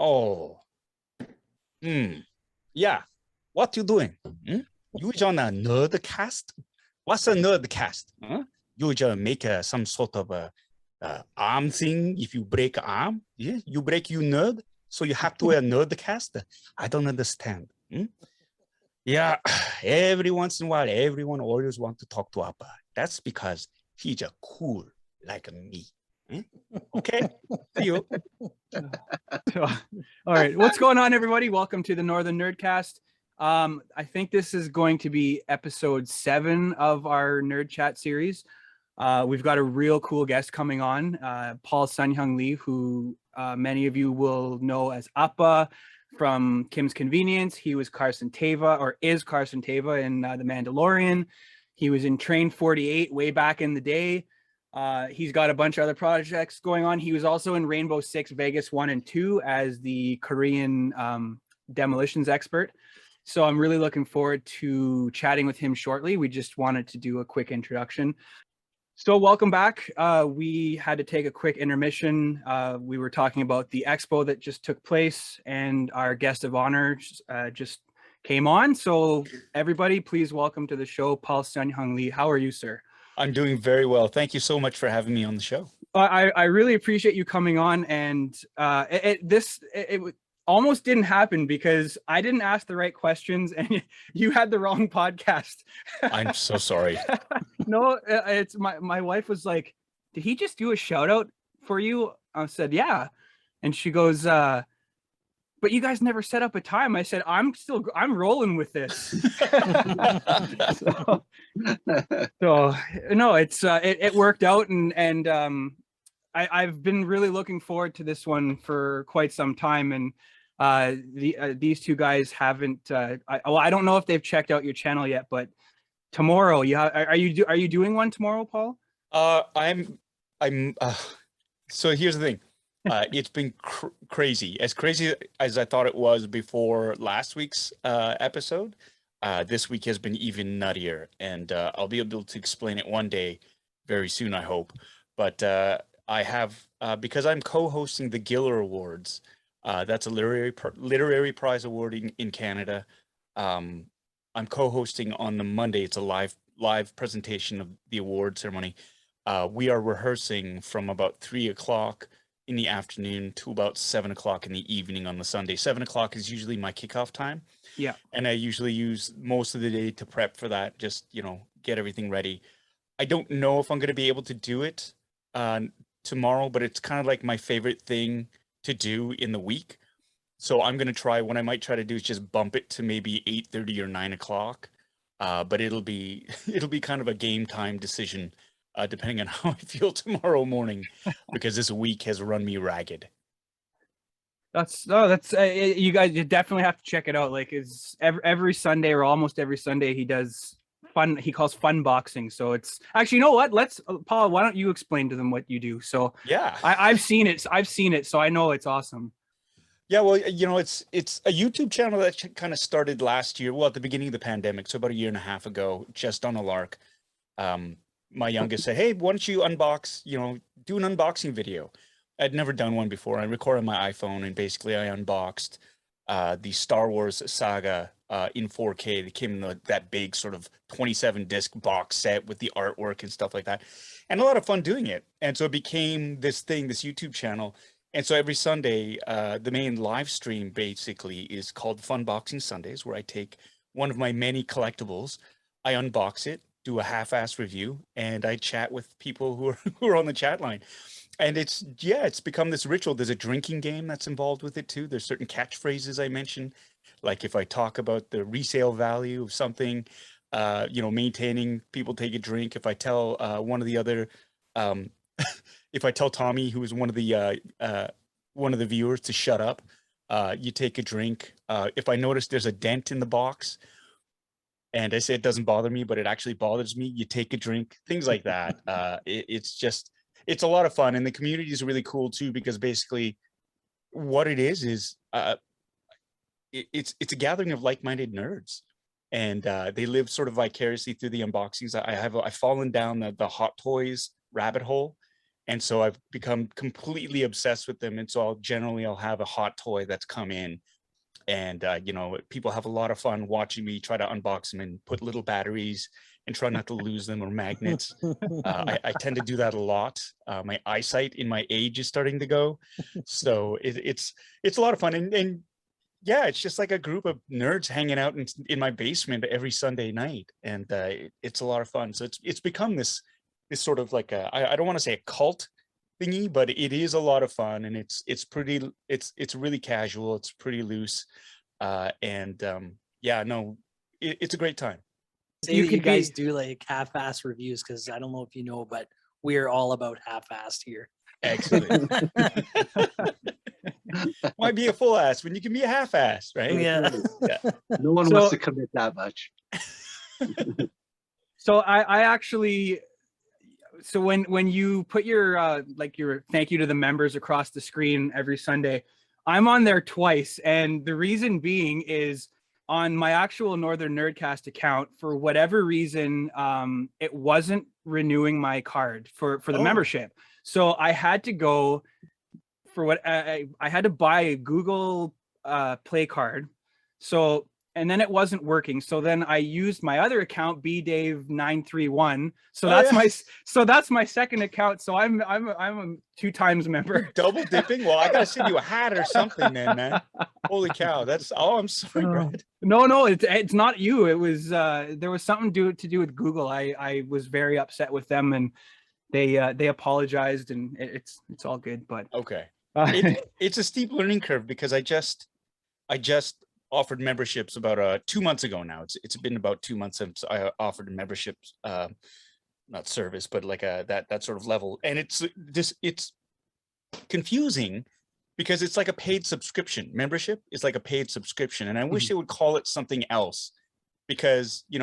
Oh, yeah. What you doing? You on a NerdCast? What's a NerdCast? You just make some sort of a arm thing. If you break arm, yeah, you break you nerd. So you have to wear NerdCast. I don't understand. Yeah, every once in a while, everyone always wants to talk to Appa. That's because he's a cool like me. Okay, see you. All right, what's going on, everybody? Welcome to the Northern Nerdcast. I think this is going to be episode 7 of our Nerd Chat series. We've got a real cool guest coming on, Paul Sun-Hyung Lee, who many of you will know as Appa from Kim's Convenience. He was Carson Teva, or is Carson Teva in The Mandalorian. He was in Train 48 way back in the day. He's got a bunch of other projects going on. He was also in Rainbow Six Vegas 1 and 2 as the Korean demolitions expert. So I'm really looking forward to chatting with him shortly. We just wanted to do a quick introduction. So welcome back. We had to take a quick intermission. We were talking about the expo that just took place, and our guest of honor just came on. So everybody, please welcome to the show, Paul Sun-Hyung Lee. How are you, sir? I'm doing very well. Thank you so much for having me on the show. I really appreciate you coming on, and it almost didn't happen because I didn't ask the right questions and you had the wrong podcast. I'm so sorry. No, it's my wife was like, did he just do a shout out for you? I said, yeah. And she goes, but you guys never set up a time. I said, I'm rolling with this. so no, it worked out, and I've been really looking forward to this one for quite some time. And these two guys haven't. I don't know if they've checked out your channel yet, but tomorrow, are you doing one tomorrow, Paul? I'm. So here's the thing. It's been crazy as I thought it was before last week's episode. This week has been even nuttier, and I'll be able to explain it one day very soon, I hope. But I have, because I'm co-hosting the Giller Awards. That's a literary prize award in Canada. I'm co-hosting on the Monday. It's a live presentation of the award ceremony. We are rehearsing from about 3 o'clock in the afternoon to about 7 o'clock in the evening on the Sunday. 7 o'clock is usually my kickoff time. Yeah. And I usually use most of the day to prep for that, just, get everything ready. I don't know if I'm going to be able to do it tomorrow, but it's kind of like my favorite thing to do in the week. So I'm going to try, what I might try to do is just bump it to maybe 8:30 or 9 o'clock. But it'll be kind of a game time decision, depending on how I feel tomorrow morning, because this week has run me ragged. You guys, you definitely have to check it out. Like, it's every Sunday, or almost every Sunday, he does fun. He calls fun boxing. So it's actually, you know what? Paul, why don't you explain to them what you do? So yeah, I've seen it, so I know it's awesome. Yeah, well, it's a YouTube channel that kind of started last year. Well, at the beginning of the pandemic, so about a year and a half ago, just on a lark. My youngest said, "Hey, why don't you unbox? Do an unboxing video." I'd never done one before. I recorded on my iPhone, and basically I unboxed the Star Wars saga in 4K. They came in that big sort of 27-disc box set with the artwork and stuff like that, and a lot of fun doing it. And so it became this YouTube channel. And so every Sunday, the main live stream basically is called Fun Boxing Sundays, where I take one of my many collectibles, I unbox it, do a half-ass review, and I chat with people who are on the chat line. And it's become this ritual. There's a drinking game that's involved with it too. There's certain catchphrases I mention, like if I talk about the resale value of something, maintaining, people take a drink. If I tell one of the other, if I tell Tommy, who is one of the viewers, to shut up, you take a drink. If I notice there's a dent in the box, and I say it doesn't bother me, but it actually bothers me, you take a drink. Things like that. It's a lot of fun, and the community is really cool too, because basically what it is it's a gathering of like-minded nerds, and they live sort of vicariously through the unboxings. I've fallen down the Hot Toys rabbit hole, And so I've become completely obsessed with them. And so I'll have a hot toy that's come in, and people have a lot of fun watching me try to unbox them and put little batteries and try not to lose them, or magnets. I tend to do that a lot. My eyesight in my age is starting to go, so it's a lot of fun. And yeah, it's just like a group of nerds hanging out in my basement every Sunday night, and it's a lot of fun. So it's become this sort of like I don't want to say a cult thingy, but it is a lot of fun, and it's really casual. It's pretty loose, yeah, no, it's a great time. Say that you guys do like half-ass reviews, because I don't know if you know, but we're all about half-assed here. Excellent. Why be a full ass when you can be a half ass, right? Yeah. No one wants to commit that much. So I actually, so when you put your your thank you to the members across the screen every Sunday, I'm on there twice, and the reason being is on my actual Northern Nerdcast account, for whatever reason, it wasn't renewing my card for the membership. So I had to go for what I had to buy a Google Play card. So, and then it wasn't working. So then I used my other account, bdave931. So that's my second account. So I'm a 2 times member. Double dipping. Well, I gotta send you a hat or something, then, man. Holy cow! I'm sorry, Brad. No, it's not you. It was there was something to do with Google. I was very upset with them, and they apologized, and it's all good. But okay, it's a steep learning curve, because I just offered memberships about 2 months ago now. It's been about 2 months since I offered a membership, not service, but like that sort of level. And it's confusing, because it's like a paid subscription. Membership is like a paid subscription, and I wish they would call it something else, because if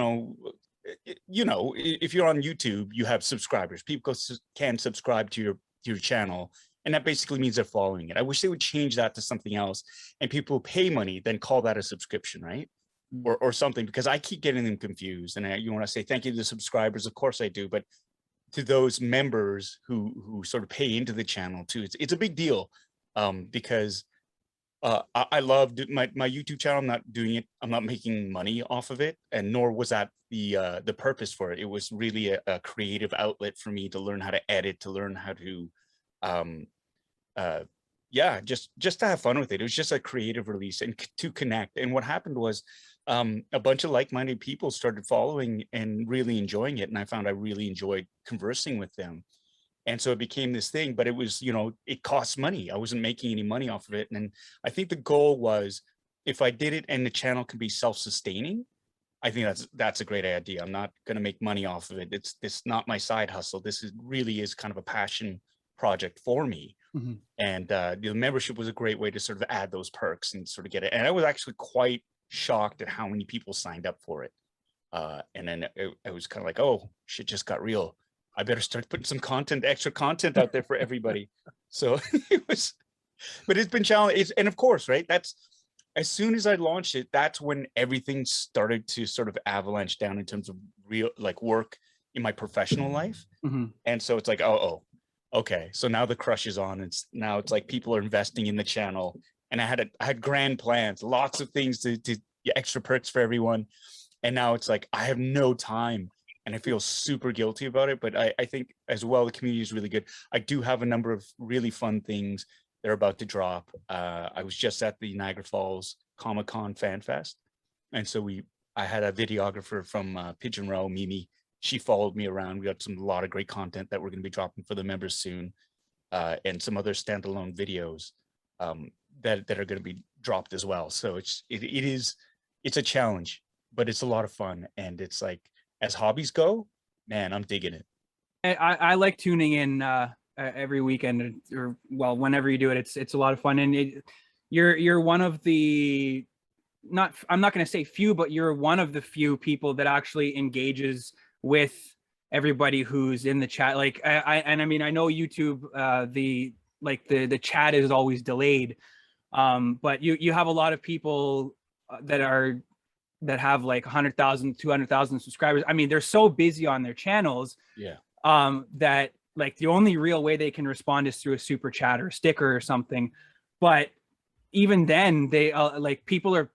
you're on YouTube, you have subscribers. People can subscribe to your channel, and that basically means they're following it. I wish they would change that to something else, and people pay money, then call that a subscription, right? Or something, because I keep getting them confused. And you want to say thank you to the subscribers, of course I do, but to those members who sort of pay into the channel too, it's a big deal, because I love my YouTube channel. I'm not doing it. I'm not making money off of it, and nor was that the purpose for it. It was really a creative outlet for me to learn how to edit, to learn how to just to have fun with it. It was just a creative release and to connect. And what happened was a bunch of like-minded people started following and really enjoying it, and I found I really enjoyed conversing with them. And so it became this thing, but it was, it costs money. I wasn't making any money off of it. And I think the goal was, if I did it and the channel can be self-sustaining, I think that's a great idea. I'm not going to make money off of it. It's not my side hustle. This really is kind of a passion project for me. Mm-hmm. And the membership was a great way to sort of add those perks and sort of get it. And I was actually quite shocked at how many people signed up for it. And then I was kind of like, oh, shit just got real. I better start putting some extra content out there for everybody. So but it's been challenging. And of course, right, that's, as soon as I launched it, that's when everything started to sort of avalanche down in terms of real, like, work in my professional life. Mm-hmm. And so it's like, oh, okay. So now the crush is on. Now it's like people are investing in the channel, and I had grand plans, lots of things to extra perks for everyone. And now it's like, I have no time, and I feel super guilty about it. But I think as well, the community is really good. I do have a number of really fun things they're about to drop. I was just at the Niagara Falls Comic-Con Fan Fest, and so I had a videographer from Pigeon Row, Mimi. She followed me around. We got a lot of great content that we're going to be dropping for the members soon, and some other standalone videos that are going to be dropped as well. So it's a challenge, but it's a lot of fun, and it's like, as hobbies go, man, I'm digging it. I like tuning in every weekend, or well, whenever you do it. It's a lot of fun, and you're one of the, I'm not going to say few, but you're one of the few people that actually engages with everybody who's in the chat. Like I mean, I know YouTube, the chat is always delayed, but you have a lot of people that have like 100,000, 200,000 subscribers. I mean, they're so busy on their channels, yeah, that like the only real way they can respond is through a super chat or a sticker or something. But even then, they like people are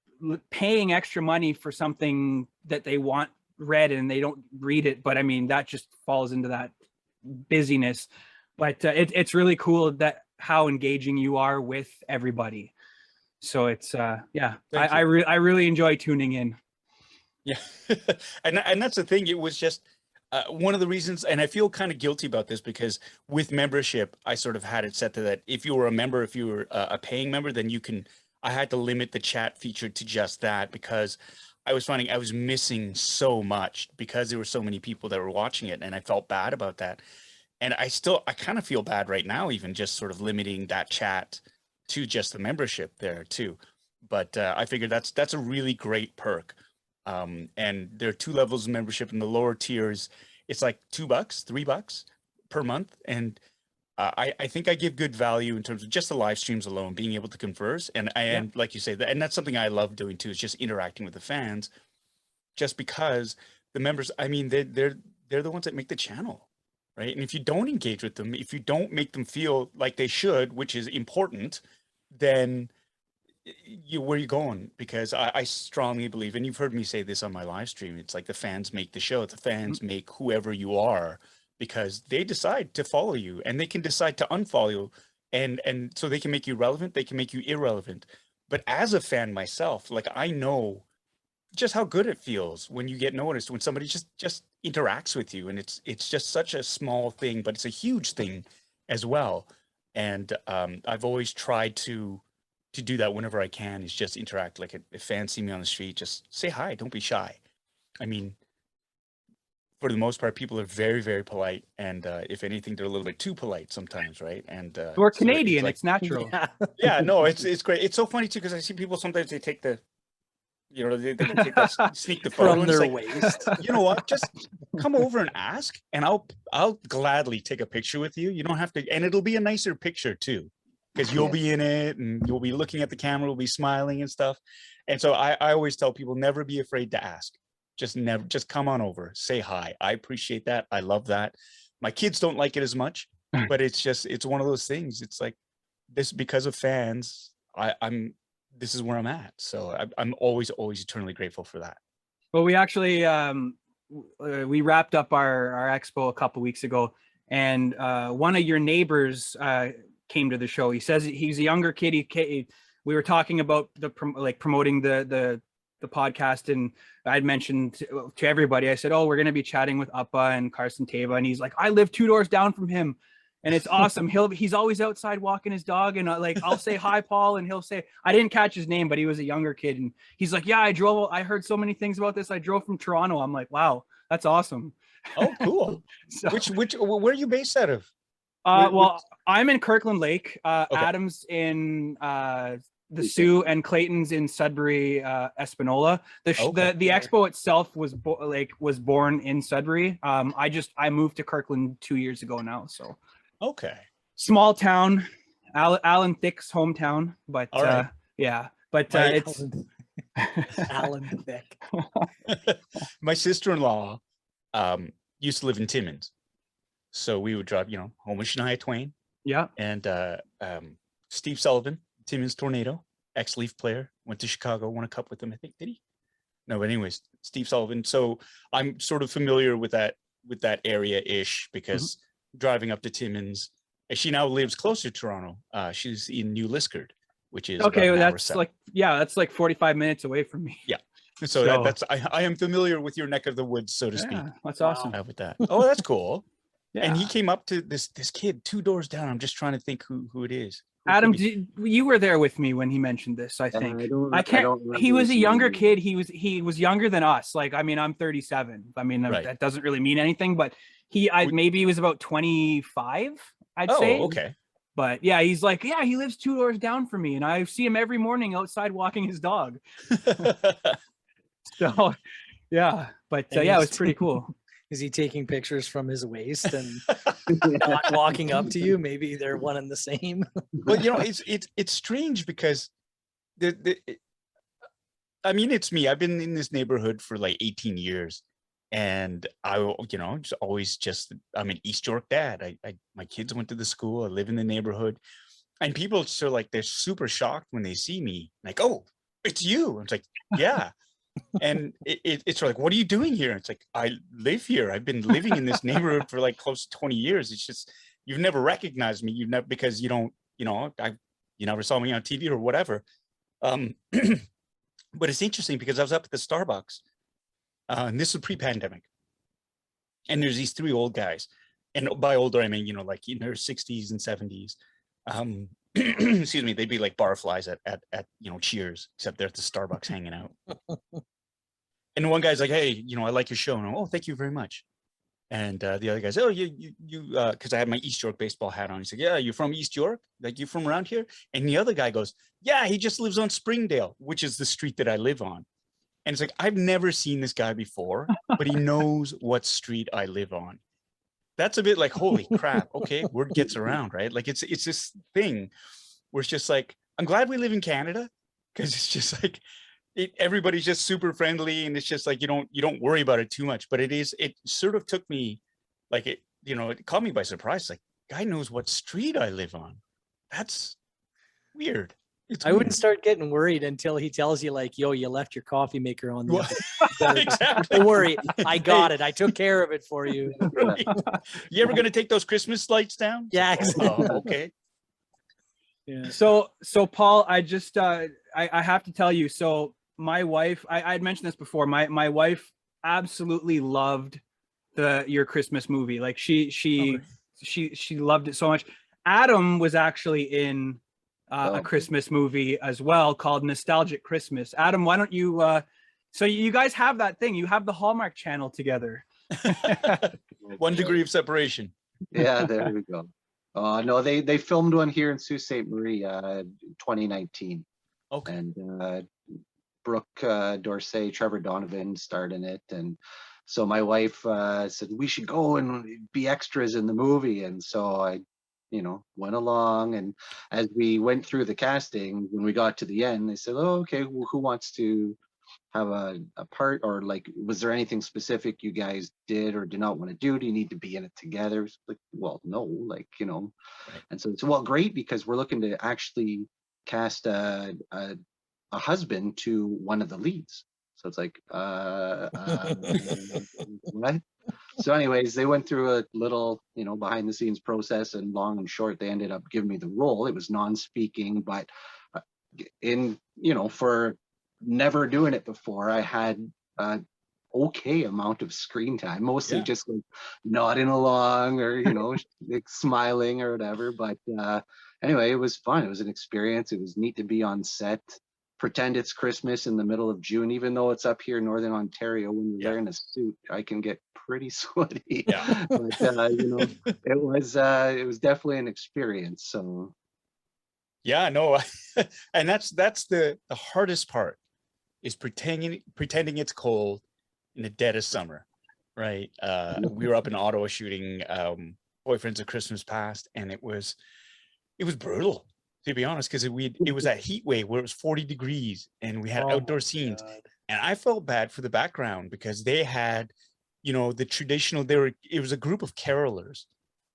paying extra money for something that they want read and they don't read it. But I mean, that just falls into that busyness. But it's really cool that how engaging you are with everybody. So it's I really enjoy tuning in. Yeah. and that's the thing. It was just one of the reasons, and I feel kind of guilty about this because with membership, I sort of had it set to that if you were a member, if you were a paying member, then I had to limit the chat feature to just that because I was finding I was missing so much because there were so many people that were watching it, and I felt bad about that. And I kind of feel bad right now, even just sort of limiting that chat to just the membership there too. But I figured that's a really great perk. And there are 2 levels of membership. In the lower tiers, it's like $2, $3 per month. And I think I give good value in terms of just the live streams alone, being able to converse. And like you say, and that's something I love doing too, is just interacting with the fans. Just because the members, I mean, they're the ones that make the channel. Right. And if you don't engage with them, if you don't make them feel like they should, which is important, then where are you going? Because I strongly believe, and you've heard me say this on my live stream, it's like the fans make the show. The fans make whoever you are because they decide to follow you and they can decide to unfollow you. And so they can make you relevant. They can make you irrelevant. But as a fan myself, like I know just how good it feels when you get noticed, when somebody just interacts with you, and it's just such a small thing, but it's a huge thing as well. And I've always tried to do that whenever I can, is just interact. Like if fans see me on the street, just say hi, don't be shy. I mean, for the most part, people are very, very polite, and if anything, they're a little bit too polite sometimes, right? And we're so Canadian, like, it's natural. yeah, no, it's great. It's so funny too because I see people sometimes they take the, they take that sneak the photo From and it's their like, waist. you know what? Just come over and ask, and I'll gladly take a picture with you. You don't have to, and it'll be a nicer picture too, because you'll be in it and you'll be looking at the camera, we'll be smiling and stuff. And so I always tell people, never be afraid to ask. Just come on over, say hi. I appreciate that. I love that. My kids don't like it as much, but it's one of those things. It's like this, because of fans, this is where I'm at. So I'm always eternally grateful for that. Well, we actually we wrapped up our expo a couple weeks ago, and one of your neighbors came to the show. He says he's a younger kid. We were talking about promoting the podcast, and I'd mentioned to everybody, I said, oh, we're going to be chatting with Appa and Carson Teva, and he's like, I live 2 doors down from him. And it's awesome. He's always outside walking his dog, and I'll say hi, Paul, and he'll say, I didn't catch his name, but he was a younger kid, and he's like, yeah, I heard so many things about this. I drove from Toronto. I'm like, wow, that's awesome. Oh, cool. So, where are you based out of? Well, I'm in Kirkland Lake. Okay. Adam's in the Sioux, and Clayton's in Sudbury, Espanola. The expo itself was born in Sudbury. I moved to Kirkland 2 years ago now, so. Okay. Small town, Alan Thicke's hometown, but right. yeah, but it's Alan Thicke. My sister-in-law used to live in Timmins, so we would drive, home with Shania Twain. Yeah. And Steve Sullivan, Timmins Tornado, ex-Leaf player, went to Chicago, won a cup with them, I think. Did he? No, but anyways, Steve Sullivan. So I'm sort of familiar with that area-ish because driving up to Timmins, and she now lives closer to Toronto. She's in New Liskeard, which is okay. That's like 45 minutes away from me. Yeah. So that's I am familiar with your neck of the woods, so to speak. That's awesome. With that. Oh, that's cool. Yeah. And he came up to this kid 2 doors down. I'm just trying to think who it is. Adam, you were there with me when he mentioned this, I think. He was a younger kid. He was younger than us. Like, I mean, I'm 37. I mean, right. That doesn't really mean anything, but maybe he was about 25, I'd say. Oh, okay. But yeah, he's like, yeah, he lives 2 doors down from me, and I see him every morning outside walking his dog. So, yeah, but yeah, it was pretty cool. Is he taking pictures from his waist and not walking up to you? Maybe they're one and the same. Well, it's strange because I mean, it's me. I've been in this neighborhood for like 18 years, And just always I'm an East York dad. My kids went to the school. I live in the neighborhood, and people sort of like they're super shocked when they see me. Like, oh, it's you. It's like, yeah. And it's sort of like, what are you doing here? It's like, I live here. I've been living in this neighborhood for like close to 20 years. It's just you've never recognized me. You've never because you don't. You never saw me on TV or whatever. But it's interesting because I was up at the Starbucks. And this is pre-pandemic. And there's these three old guys. And by older, I mean, like in their 60s and 70s. Excuse me, they'd be like barflies at Cheers, except they're at the Starbucks hanging out. And one guy's like, hey, I like your show. And I'm, oh, thank you very much. And the other guy's, oh, you, because I had my East York baseball hat on. He's like, yeah, you're from East York? Like, you from around here? And the other guy goes, yeah, he just lives on Springdale, which is the street that I live on. And it's like, I've never seen this guy before, but he knows what street I live on. That's a bit like, holy crap. Okay, word gets around, right? Like it's this thing where it's just like, I'm glad we live in Canada because it's just like everybody's just super friendly, and it's just like you don't worry about it too much. But it sort of took me like it caught me by surprise. Like, guy knows what street I live on. That's weird. I wouldn't start getting worried until he tells you like, yo, you left your coffee maker on the Exactly. Don't worry, I got it. I took care of it for you. Right. You ever gonna take those Christmas lights down? Yeah, exactly. Oh, okay. Yeah. So Paul, I just I have to tell you. So my wife, I had mentioned this before. My wife absolutely loved your Christmas movie. Like she loved it so much. Adam was actually in a Christmas movie as well called Nostalgic Christmas. Adam, why don't you? So you guys have that thing. You have the Hallmark Channel together. 1 degree of separation. Yeah, there we go. No, they filmed one here in Sault Ste. Marie, 2019. Okay. And Brooke Dorsey, Trevor Donovan starred in it, and so my wife said we should go and be extras in the movie, and so I went along, and as we went through the casting, when we got to the end, they said, oh, okay, well, who wants to have a part, or like, was there anything specific you guys did or did not want to do? Do you need to be in it together? It's like, well, no, like, Right. And so it's, well, great, because we're looking to actually cast a husband to one of the leads. So it's like, what? So anyways, they went through a little, behind the scenes process, and long and short, they ended up giving me the role. It was non-speaking, but for never doing it before, I had okay amount of screen time, mostly just like nodding along or, like smiling or whatever. But anyway, it was fun. It was an experience. It was neat to be on set. Pretend it's Christmas in the middle of June, even though it's up here in Northern Ontario. When you're wearing a suit, I can get pretty sweaty. Yeah. But it was definitely an experience. So Yeah, no, and that's the hardest part is pretending it's cold in the dead of summer, right? We were up in Ottawa shooting Boyfriends of Christmas Past, and it was brutal, to be honest, because it was that heat wave where it was 40 degrees and we had outdoor scenes. God. And I felt bad for the background because they had, the traditional, it was a group of carolers.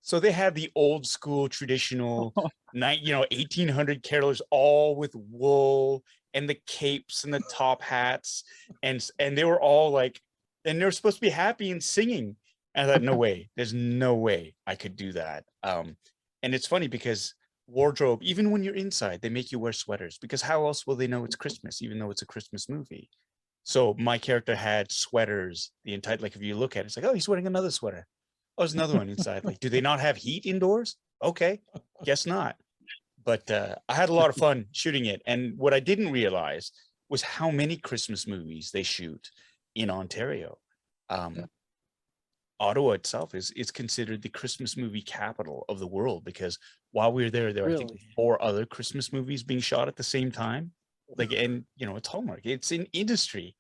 So they had the old school traditional 1800 carolers, all with wool and the capes and the top hats. And they were all like, and they were supposed to be happy and singing. And I thought, no way, there's no way I could do that. And it's funny because wardrobe, even when you're inside, they make you wear sweaters, because how else will they know it's Christmas, even though it's a Christmas movie? So my character had sweaters the entire, like if you look at it, it's like, oh, he's wearing another sweater. Oh, there's another one inside. Like, do they not have heat indoors? Okay, guess not. But I had a lot of fun shooting it. And what I didn't realize was how many Christmas movies they shoot in Ontario. Ottawa itself is considered the Christmas movie capital of the world, because while we were there were I think 4 other Christmas movies being shot at the same time. Like, and it's Hallmark, it's an industry.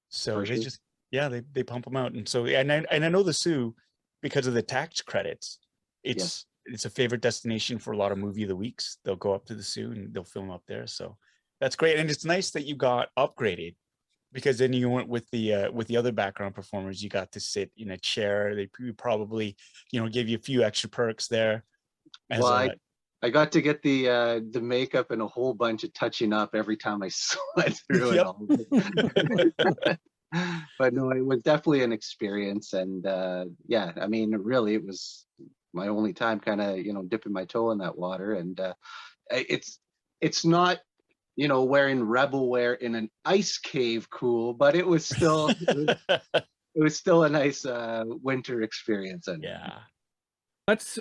So they just, they pump them out. And so, and I know the Sioux, because of the tax credits, it's a favorite destination for a lot of movie of the weeks. They'll go up to the Sioux and they'll film up there. So that's great. And it's nice that you got upgraded because then you went with the other background performers. You got to sit in a chair. They probably, gave you a few extra perks there. Well, I got to get the makeup and a whole bunch of touching up every time I went through it all. But no, it was definitely an experience, and yeah, I mean, really, it was my only time kind of dipping my toe in that water, and it's not wearing rebel wear in an ice cave cool, but it was still it was still a nice winter experience. And yeah, That's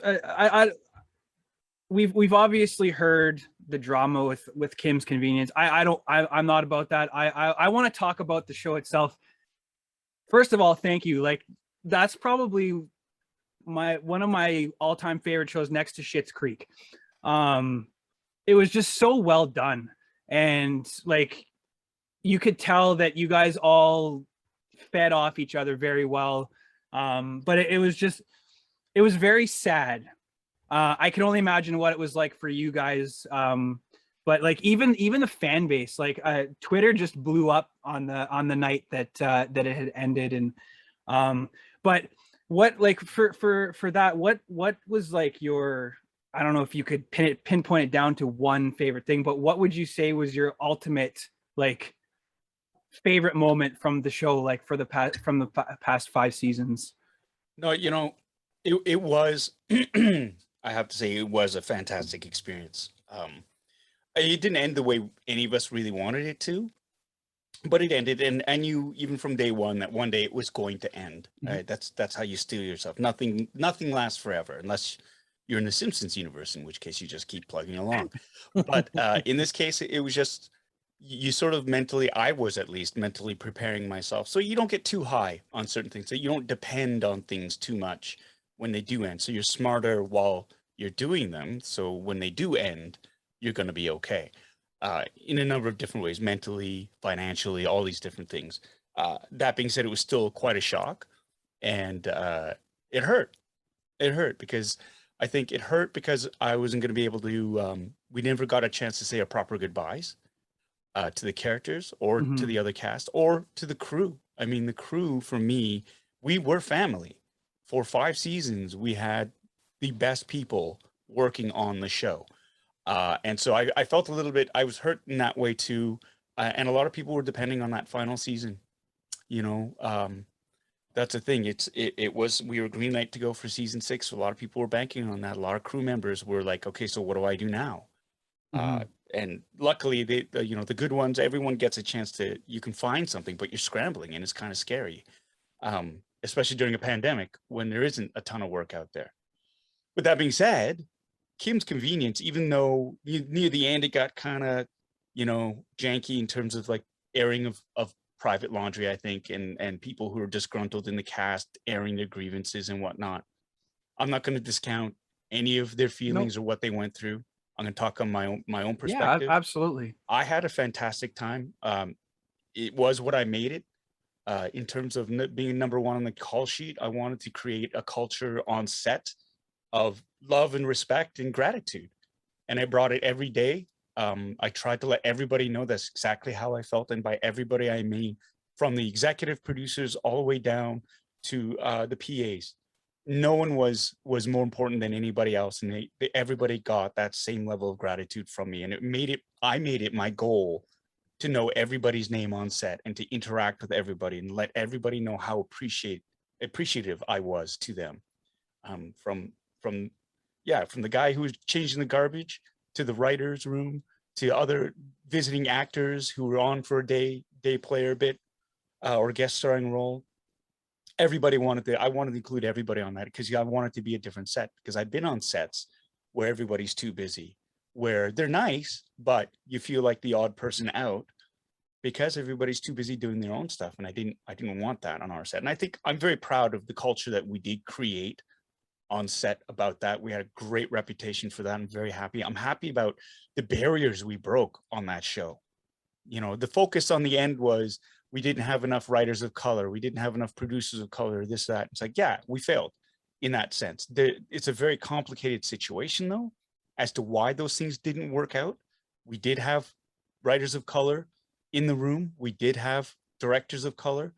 we've obviously heard the drama with Kim's Convenience. I'm not about that. I want to talk about the show itself. First of all, thank you. Like, that's probably one of my all-time favorite shows next to Schitt's Creek. It was just so well done, and like, you could tell that you guys all fed off each other very well. But it was very sad. I can only imagine what it was like for you guys. But like, even the fan base, like, Twitter just blew up on the night that it had ended. And but what, like, for that, what was like your, I don't know if you could pinpoint it down to one favorite thing, but what would you say was your ultimate, like, favorite moment from the show, like, from the past 5 seasons? No, it was, I have to say, it was a fantastic experience. It didn't end the way any of us really wanted it to, but it ended, and I knew even from day one that one day it was going to end. Mhm. Right? That's how you steel yourself. Nothing lasts forever, unless you're in the Simpsons universe, in which case you just keep plugging along. But in this case, it was just, you sort of mentally, I was at least mentally preparing myself, so you don't get too high on certain things, so you don't depend on things too much when they do end. So you're smarter while you're doing them, so when they do end, you're going to be okay. In a number of different ways, mentally, financially, all these different things. That being said, it was still quite a shock, and it hurt. It hurt because I think it hurt because I wasn't going to be able to. We never got a chance to say our proper goodbyes to the characters, or to the other cast, or to the crew. I mean, the crew, for me, we were family. For 5 seasons, we had the best people working on the show. And so I felt a little bit, I was hurt in that way too. And a lot of people were depending on that final season. That's the thing. It was, we were green light to go for season 6. So a lot of people were banking on that. A lot of crew members were like, okay, so what do I do now? And luckily, the good ones, everyone gets a chance to, you can find something, but you're scrambling, and it's kind of scary. Especially during a pandemic when there isn't a ton of work out there. With that being said, Kim's Convenience, even though near the end it got kind of, janky in terms of like airing of private laundry, I think, and people who are disgruntled in the cast airing their grievances and whatnot. I'm not going to discount any of their feelings or what they went through. I'm going to talk on my own perspective. Yeah, absolutely. I had a fantastic time. It was what I made it. In terms of being number one on the call sheet, I wanted to create a culture on set of love and respect and gratitude. And I brought it every day. I tried to let everybody know that's exactly how I felt. And by everybody, I mean from the executive producers all the way down to the PAs. No one was more important than anybody else. And everybody got that same level of gratitude from me. And I made it my goal to know everybody's name on set and to interact with everybody and let everybody know how appreciative I was to them. From the guy who was changing the garbage, to the writer's room, to other visiting actors who were on for a day player bit, or guest starring role. Everybody I wanted to include everybody on that, because I wanted to be a different set, because I've been on sets where everybody's too busy, where they're nice, but you feel like the odd person out because everybody's too busy doing their own stuff. And I didn't want that on our set. And I think I'm very proud of the culture that we did create on set about that. We had a great reputation for that. I'm very happy. I'm happy about the barriers we broke on that show. The focus on the end was, we didn't have enough writers of color. We didn't have enough producers of color, this, that. It's like, yeah, we failed in that sense. It's a very complicated situation, though, as to why those things didn't work out. We did have writers of color in the room. We did have directors of color.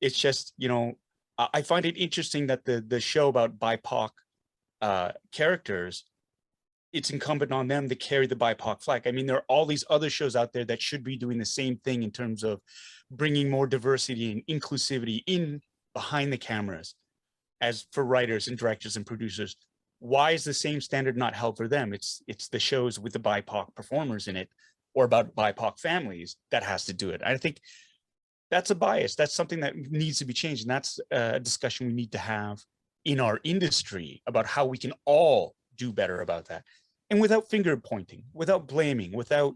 It's just, you know, I find it interesting that the show about BIPOC characters, it's incumbent on them to carry the BIPOC flag. I mean, there are all these other shows out there that should be doing the same thing in terms of bringing more diversity and inclusivity in behind the cameras, as for writers and directors and producers. Why is the same standard not held for them? It's the shows with the BIPOC performers in it or about BIPOC families that has to do it. I think that's a bias. That's something that needs to be changed. And that's a discussion we need to have in our industry about how we can all do better about that. And without finger pointing, without blaming, without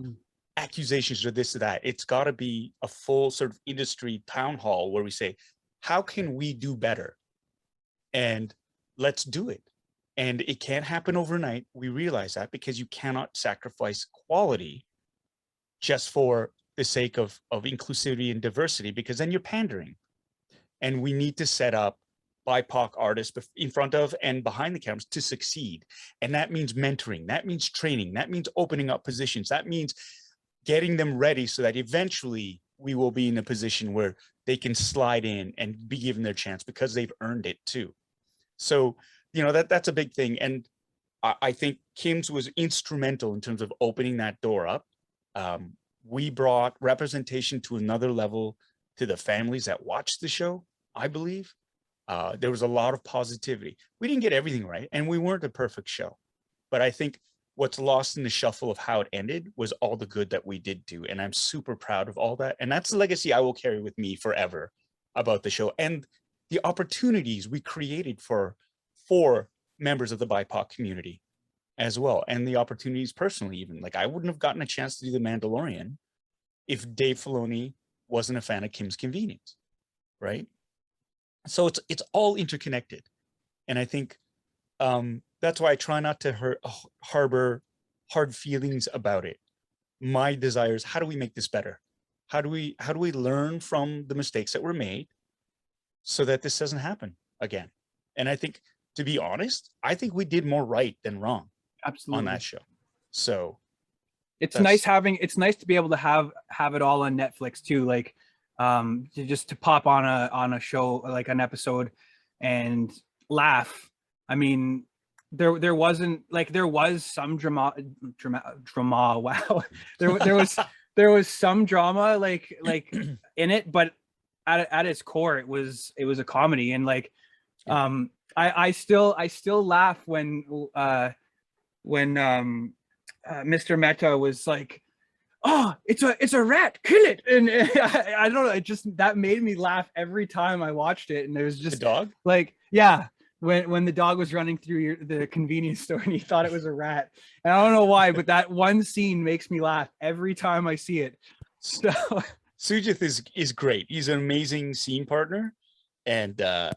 accusations or this or that, it's got to be a full sort of industry town hall where we say, how can we do better? And let's do it. And it can't happen overnight. We realize that, because you cannot sacrifice quality just for the sake of inclusivity and diversity, because then you're pandering. And we need to set up BIPOC artists in front of and behind the cameras to succeed. And that means mentoring, that means training, that means opening up positions, that means getting them ready so that eventually we will be in a position where they can slide in and be given their chance because they've earned it too. So, you know, that's a big thing. And I think Kim's was instrumental in terms of opening that door up. We brought representation to another level to the families that watched the show, I believe. There was a lot of positivity. We didn't get everything right, and we weren't a perfect show. But I think what's lost in the shuffle of how it ended was all the good that we did do. And I'm super proud of all that. And that's the legacy I will carry with me forever about the show and the opportunities we created for members of the BIPOC community as well. And the opportunities personally, even like I wouldn't have gotten a chance to do The Mandalorian if Dave Filoni wasn't a fan of Kim's Convenience, right? So it's all interconnected. And I think that's why I try not to harbor hard feelings about it. My desire is, how do we make this better? How do we learn from the mistakes that were made so that this doesn't happen again? And I think, to be honest, I think we did more right than wrong. Absolutely. On that show. So it's nice to be able to have it all on Netflix too. Like to pop on a show, like an episode, and laugh. I mean, there was some drama. Wow, there was some drama like in it, but at its core, it was a comedy. And like I still laugh when Mr. Mehta was like, "Oh, it's a rat, kill it!" And I don't know, it just, that made me laugh every time I watched it. And it was just the dog, like, yeah, when the dog was running through the convenience store and he thought it was a rat, and I don't know why, but that one scene makes me laugh every time I see it. So Sujith is great. He's an amazing scene partner, and and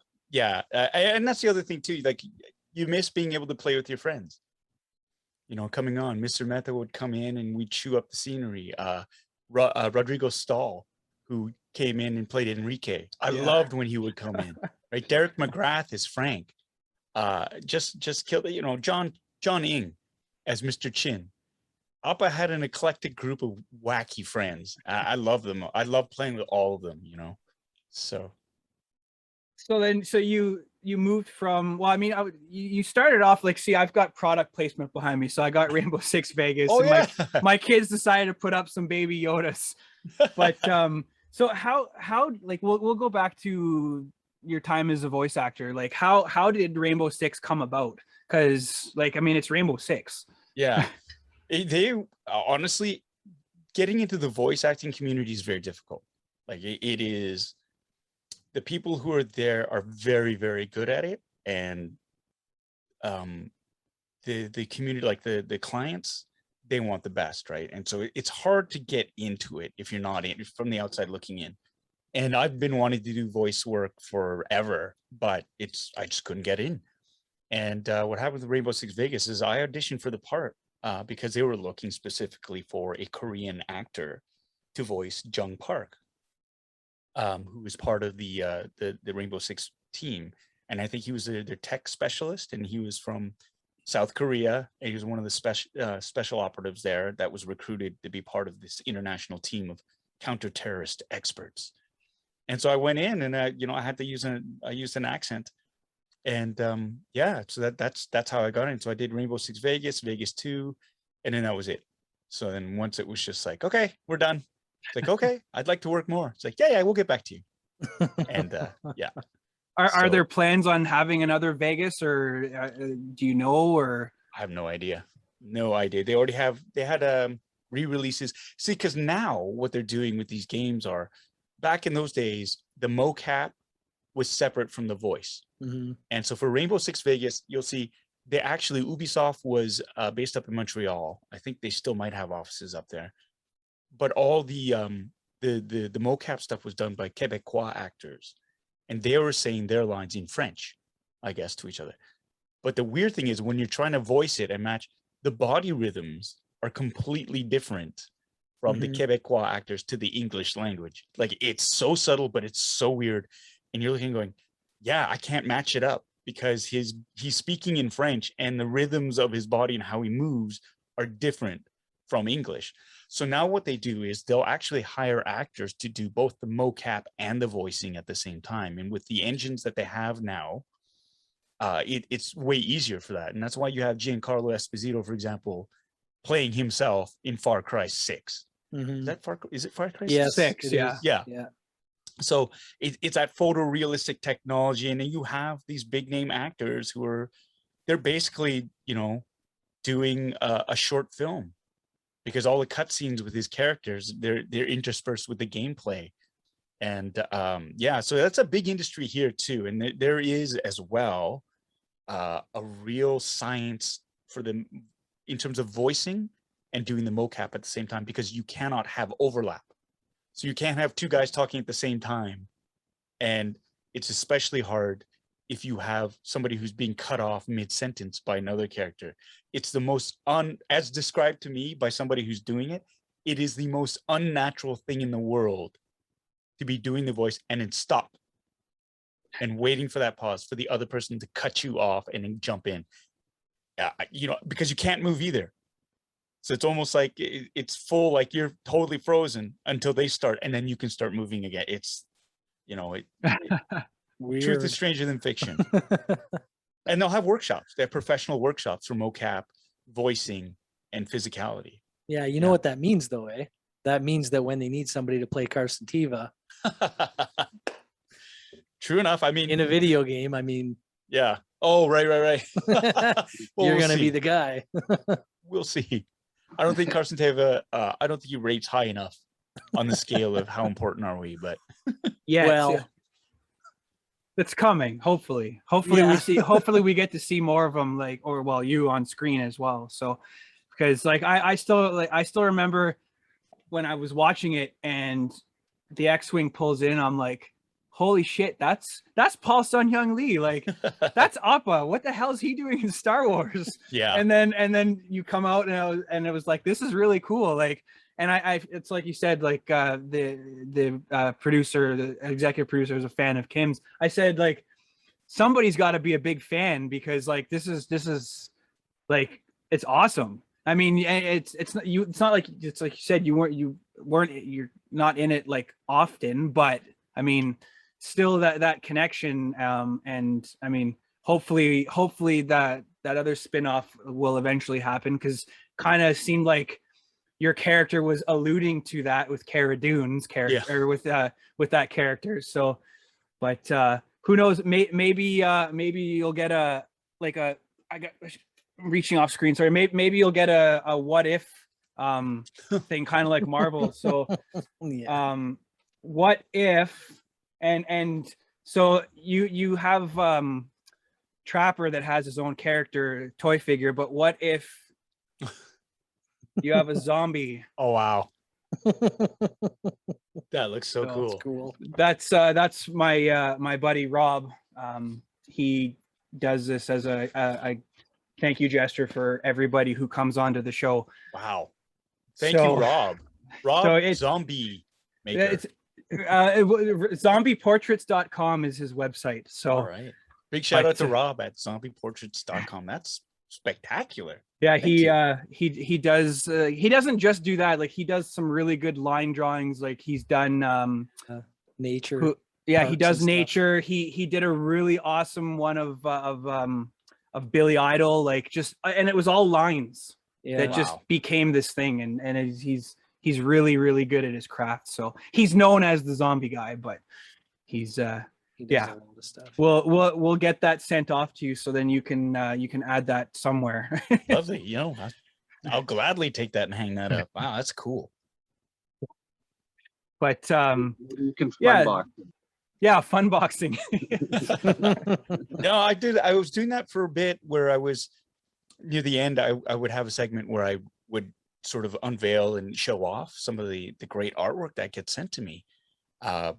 that's the other thing too. Like, you miss being able to play with your friends. You know, coming on, Mr. Mehta would come in and we'd chew up the scenery. Rodrigo Stahl, who came in and played Enrique, I loved when he would come in. Right, Derek McGrath is Frank. Just killed. You know, John Ing as Mr. Chin. Appa had an eclectic group of wacky friends. I love them. I love playing with all of them. You know, so you moved from, well, I mean, you started off like, see, I've got product placement behind me. So I got Rainbow Six Vegas. Oh, and yeah. my kids decided to put up some baby Yodas. But so how like we'll go back to your time as a voice actor. Like how did Rainbow Six come about? Because like, I mean, it's Rainbow Six. Yeah. They honestly, getting into the voice acting community is very difficult. Like it is. The people who are there are very, very good at it, and the community, like the clients, they want the best, right? And so it's hard to get into it if you're not from the outside looking in. And I've been wanting to do voice work forever, but I just couldn't get in. And what happened with Rainbow Six Vegas is I auditioned for the part because they were looking specifically for a Korean actor to voice Jung Park, who was part of the Rainbow Six team. And I think he was their tech specialist, and he was from South Korea. And he was one of the special operatives there that was recruited to be part of this international team of counter-terrorist experts. And so I went in and I had to use I used an accent. And so that's how I got in. So I did Rainbow Six Vegas, Vegas 2, and then that was it. So then once it was just like, okay, we're done. It's like, okay, I'd like to work more. It's like, yeah, we'll get back to you. And yeah. Are there plans on having another Vegas, or do you know? Or I have no idea. No idea. They had re-releases. See, because now what they're doing with these games are, back in those days, the mocap was separate from the voice. Mhm. And so for Rainbow Six Vegas, you'll see Ubisoft was based up in Montreal. I think they still might have offices up there. But all the mocap stuff was done by Quebecois actors. And they were saying their lines in French, I guess, to each other. But the weird thing is when you're trying to voice it and match, the body rhythms are completely different from the Quebecois actors to the English language. Like, it's so subtle, but it's so weird. And you're looking going, yeah, I can't match it up because he's speaking in French and the rhythms of his body and how he moves are different from English. So now what they do is they'll actually hire actors to do both the mocap and the voicing at the same time. And with the engines that they have now, it's way easier for that. And that's why you have Giancarlo Esposito, for example, playing himself in Far Cry 6. Is it Far Cry 6? Yes, 6, yeah. Yeah. So it's that photorealistic technology, and then you have these big name actors they're basically, doing a short film, because all the cutscenes with his characters, they're interspersed with the gameplay. And so that's a big industry here too. And there is as well a real science for them in terms of voicing and doing the mocap at the same time, because you cannot have overlap. So you can't have two guys talking at the same time. And it's especially hard if you have somebody who's being cut off mid-sentence by another character. It's the most, as described to me by somebody who's doing it, it is the most unnatural thing in the world to be doing the voice and then stop and waiting for that pause for the other person to cut you off and then jump in. Because you can't move either. So it's almost like it's full, like you're totally frozen until they start, and then you can start moving again. It's, truth is stranger than fiction. And they'll have workshops. They have professional workshops for mocap, voicing, and physicality. Yeah, you know what that means, though, eh? That means that when they need somebody to play Carson Teva True enough. I mean, in a video game, yeah. Oh, right. Well, you're going to be the guy. We'll see. I don't think Carson Teva, I don't think he rates high enough on the scale of how important are we, but yeah, it's coming. Hopefully we get to see more of them, you on screen as well. So, because I still remember when I was watching it and the X-Wing pulls in, I'm like, holy shit, that's Paul Sun-Hyung Lee. Like, that's Appa. What the hell is he doing in Star Wars? Yeah. And then you come out and it was like, this is really cool. Like, and I it's like you said, like the producer, the executive producer is a fan of Kim's. I said, like, somebody's got to be a big fan, because like this is like, it's awesome. I mean, it's not you like you said, you're not in it like often, but I mean, still that connection, and I mean, hopefully that other spin-off will eventually happen, because kind of seemed like your character was alluding to that with Cara Dune's character, or with that character. So, but who knows? Maybe you'll get I'm reaching off screen. Sorry. Maybe you'll get a what if thing, kind of like Marvel. So, what if? And so you have Trapper that has his own character toy figure, but what if you have a zombie? Oh wow. That looks so cool. That's cool. That's my buddy Rob. He does this as a thank you gesture for everybody who comes onto the show. Wow. Thank you, Rob. So zombie maker. It's zombieportraits.com is his website. So all right. Big shout out to Rob at zombieportraits.com. That's spectacular. Yeah, he does he doesn't just do that. Like, he does some really good line drawings. Like, he's done nature. Yeah, he parks does and stuff. nature. He did a really awesome one of Billy Idol, like just, and it was all lines Yeah. that just Wow. became this thing, and he's really, really good at his craft. So he's known as the zombie guy, but he's He does yeah. a lot of stuff. we'll get that sent off to you, so then you can add that somewhere. Lovely. You know, I'll gladly take that and hang that up. Wow, that's cool. But You can yeah. box. yeah, fun boxing. No, I was doing that for a bit where I was near the end. I would have a segment where I would sort of unveil and show off some of the great artwork that gets sent to me.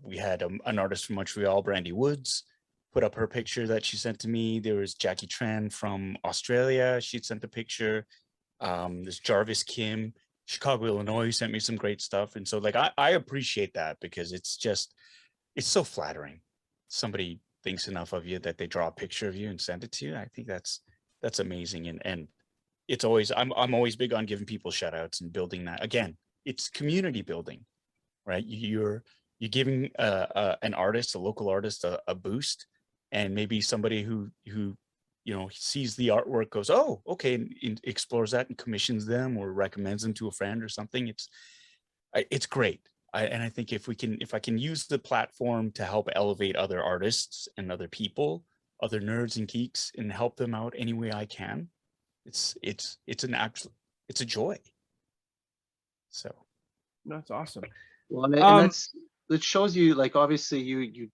We had an artist from Montreal, Brandy Woods, put up her picture that she sent to me. There was Jackie Tran from Australia. She'd sent a picture. There's Jarvis Kim, Chicago, Illinois, who sent me some great stuff. And so like, I appreciate that, because it's so flattering. Somebody thinks enough of you that they draw a picture of you and send it to you. I think that's amazing. And it's always, I'm always big on giving people shout outs and building that. Again, it's community building, right? You're giving an artist, a local artist, a boost, and maybe somebody who sees the artwork, goes, oh, okay, and explores that and commissions them or recommends them to a friend or something. It's great. And I think if I can use the platform to help elevate other artists and other people, other nerds and geeks, and help them out any way I can, it's a joy. So That's awesome. Well, and it shows you, like, obviously you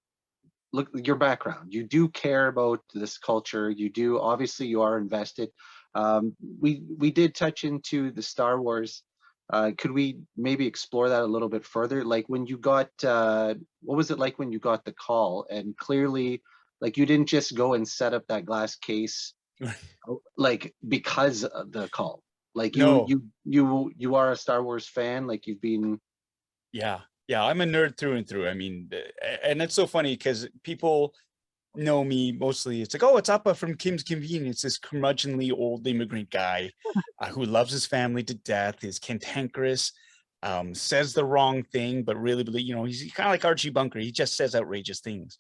look your background. You do care about this culture. Obviously you are invested. We did touch into the Star Wars. Could we maybe explore that a little bit further? Like when you got, what was it like when you got the call? And clearly, like, you didn't just go and set up that glass case, like, because of the call. Like you are a Star Wars fan. Like you've been. Yeah, I'm a nerd through and through. I mean, and it's so funny because people know me mostly. It's like, oh, it's Appa from Kim's Convenience, this curmudgeonly old immigrant guy who loves his family to death, is cantankerous, says the wrong thing, but really, he's kind of like Archie Bunker. He just says outrageous things.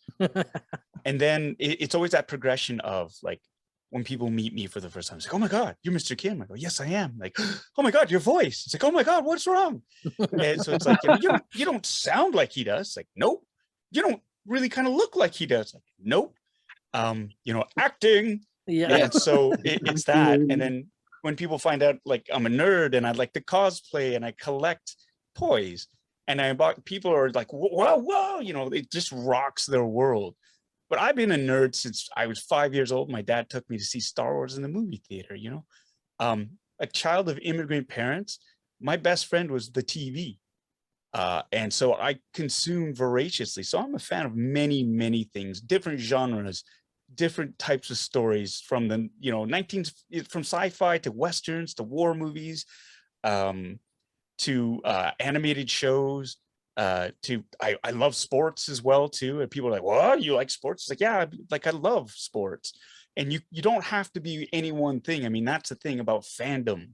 And then it's always that progression of, like, when people meet me for the first time, it's like, oh my God, you're Mr. Kim. I go, yes, I am. Like, oh my God, your voice. It's like, oh my God, what's wrong? And so it's like, you don't sound like he does. Like, nope. You don't really kind of look like he does. Like, nope. Acting. Yeah. And so it's that. And then when people find out, like, I'm a nerd and I like to cosplay and I collect toys, and people are like, whoa, it just rocks their world. But I've been a nerd since I was 5 years old. My dad took me to see Star Wars in the movie theater, a child of immigrant parents. My best friend was the TV. And so I consume voraciously. So I'm a fan of many, many things, different genres, different types of stories, from the, from sci-fi to Westerns to war movies, to animated shows. I love sports as well too. And people are like, well, you like sports? It's like, yeah, like, I love sports. And you don't have to be any one thing. I mean, that's the thing about fandom.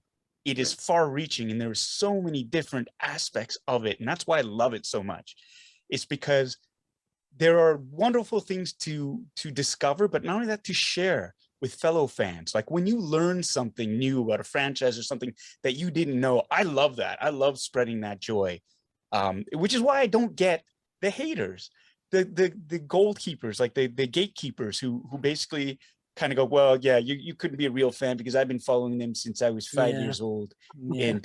It is far reaching, and there's so many different aspects of it. And that's why I love it so much. It's because there are wonderful things to discover, but not only that, to share with fellow fans. Like when you learn something new about a franchise or something that you didn't know, I love that. I love spreading that joy. Which is why I don't get the haters, the goalkeepers, like the gatekeepers who basically kind of go, well, yeah, you couldn't be a real fan because I've been following them since I was 5 years old. Yeah. And,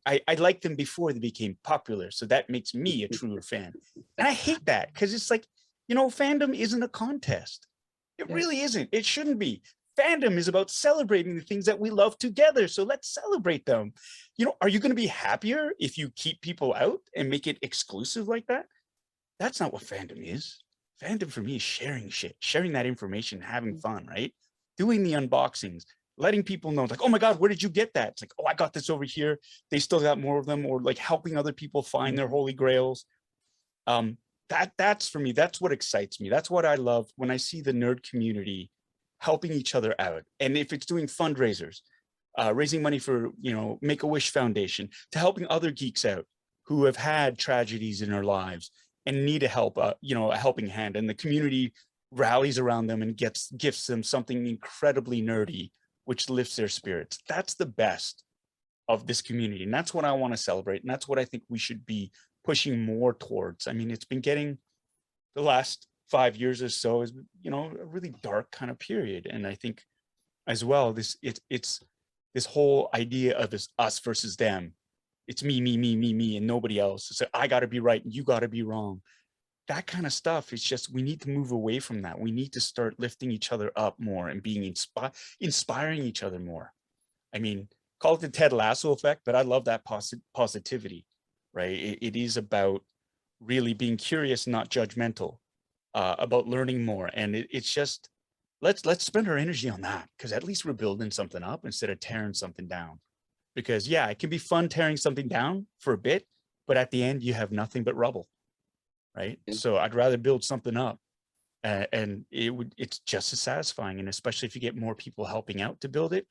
I liked them before they became popular. So that makes me a truer fan. And I hate that, because it's like, fandom isn't a contest. It really isn't. It shouldn't be. Fandom is about celebrating the things that we love together. So let's celebrate them. Are you going to be happier if you keep people out and make it exclusive like that? That's not what fandom is. Fandom for me is sharing shit, sharing that information, having fun, right? Doing the unboxings, letting people know, like, oh my God, where did you get that? It's like, oh, I got this over here. They still got more of them, or like helping other people find their holy grails. That's for me, that's what excites me. That's what I love when I see the nerd community helping each other out. And if it's doing fundraisers, raising money for, Make-A-Wish Foundation, to helping other geeks out who have had tragedies in their lives and need a help, you know, a helping hand, and the community rallies around them and gifts them something incredibly nerdy, which lifts their spirits. That's the best of this community, and that's what I want to celebrate, and that's what I think we should be pushing more towards. I mean, it's been getting, the last 5 years or so is, you know, a really dark kind of period, and I think as well it's this whole idea of this us versus them. It's me, and nobody else. It's like, I got to be right and you got to be wrong. That kind of stuff. It's just, we need to move away from that. We need to start lifting each other up more and being inspiring each other more. I mean, call it the Ted Lasso effect, but I love that positivity, right? It is about really being curious, not judgmental, about learning more. And it's just, let's spend our energy on that, because at least we're building something up instead of tearing something down. Because yeah, it can be fun tearing something down for a bit, but at the end you have nothing but rubble, right? Yeah. So I'd rather build something up, and it's just as satisfying. And especially if you get more people helping out to build it,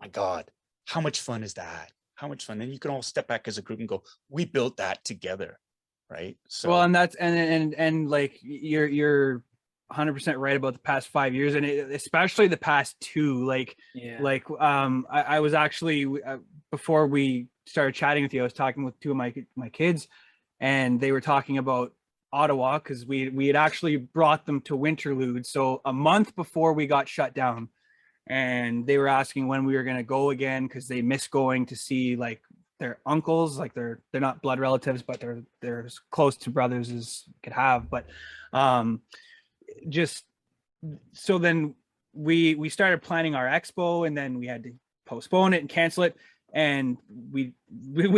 my God, how much fun is that? How much fun? Then you can all step back as a group and go, we built that together, right? So Well, and that's and like you're 100% right about the past 5 years, and especially the past two. Like, Yeah. I was actually before we started chatting with you, I was talking with two of my kids, and they were talking about Ottawa, because we had actually brought them to Winterlude, so a month before we got shut down, and they were asking when we were going to go again, because they miss going to see like their uncles. Like they're not blood relatives, but they're as close to brothers as you could have. But just so then we started planning our expo, and then we had to postpone it and cancel it, and we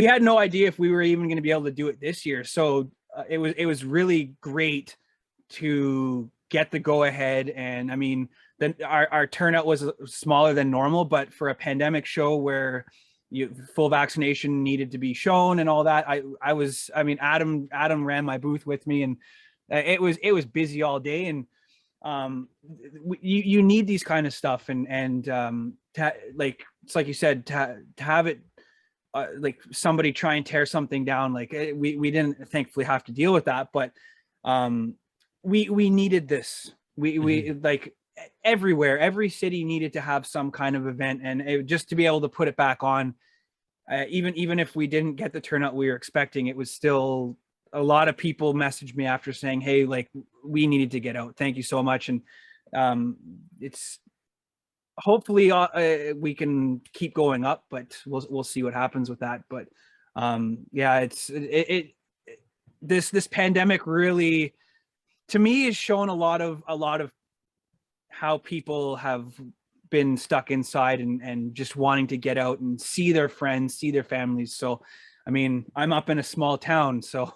had no idea if we were even going to be able to do it this year. So it was really great to get the go ahead. And I mean, then our turnout was smaller than normal, but for a pandemic show where full vaccination needed to be shown and all that, I mean Adam ran my booth with me, and it was busy all day. And you need these kind of stuff, and like it's like you said, to have it like somebody try and tear something down. Like we didn't thankfully have to deal with that, but we needed this. We like everywhere, every city needed to have some kind of event, and just to be able to put it back on, even if we didn't get the turnout we were expecting, it was still, a lot of people messaged me after saying, hey, like we needed to get out, thank you so much. And it's hopefully we can keep going up, but we'll see what happens with that. But yeah, this pandemic really, to me, has shown a lot of how people have been stuck inside and just wanting to get out and see their friends, see their families. So I mean, I'm up in a small town, so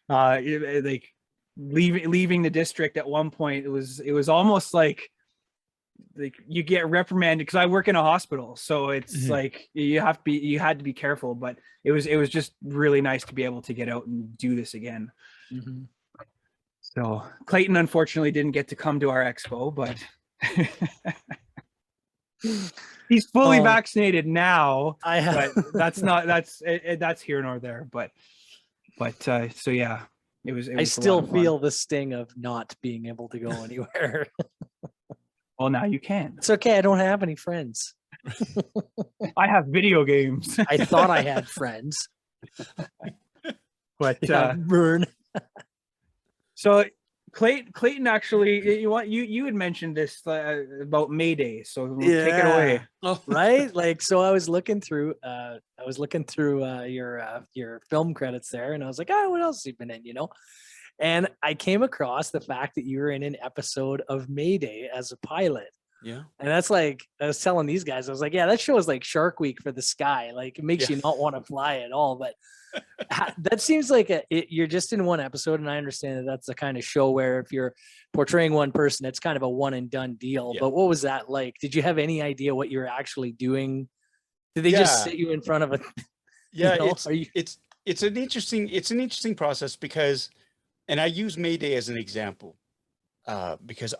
like leaving the district at one point, it was almost like you get reprimanded, because I work in a hospital, so it's like you had to be careful. But it was just really nice to be able to get out and do this again. So Clayton unfortunately didn't get to come to our expo, but he's fully vaccinated now. But that's here nor there. But so yeah, it was I still feel the sting of not being able to go anywhere. Well, now you can. It's okay. I don't have any friends. I have video games. I thought I had friends. But burn. So Clayton, actually, you had mentioned this about May Day, so take it away. Right? Like, so I was looking through your film credits there, and I was like, what else have you been in, you know? And I came across the fact that you were in an episode of May Day as a pilot. Yeah. And that's like, I was telling these guys, I was like, yeah, that show is like Shark Week for the sky. Like, it makes you not want to fly at all. But that seems like you're just in one episode. And I understand that that's the kind of show where if you're portraying one person, it's kind of a one and done deal. Yeah. But what was that like? Did you have any idea what you were actually doing? Did they just sit you in front of a? Yeah, it's an interesting process, because, and I use May Day as an example, because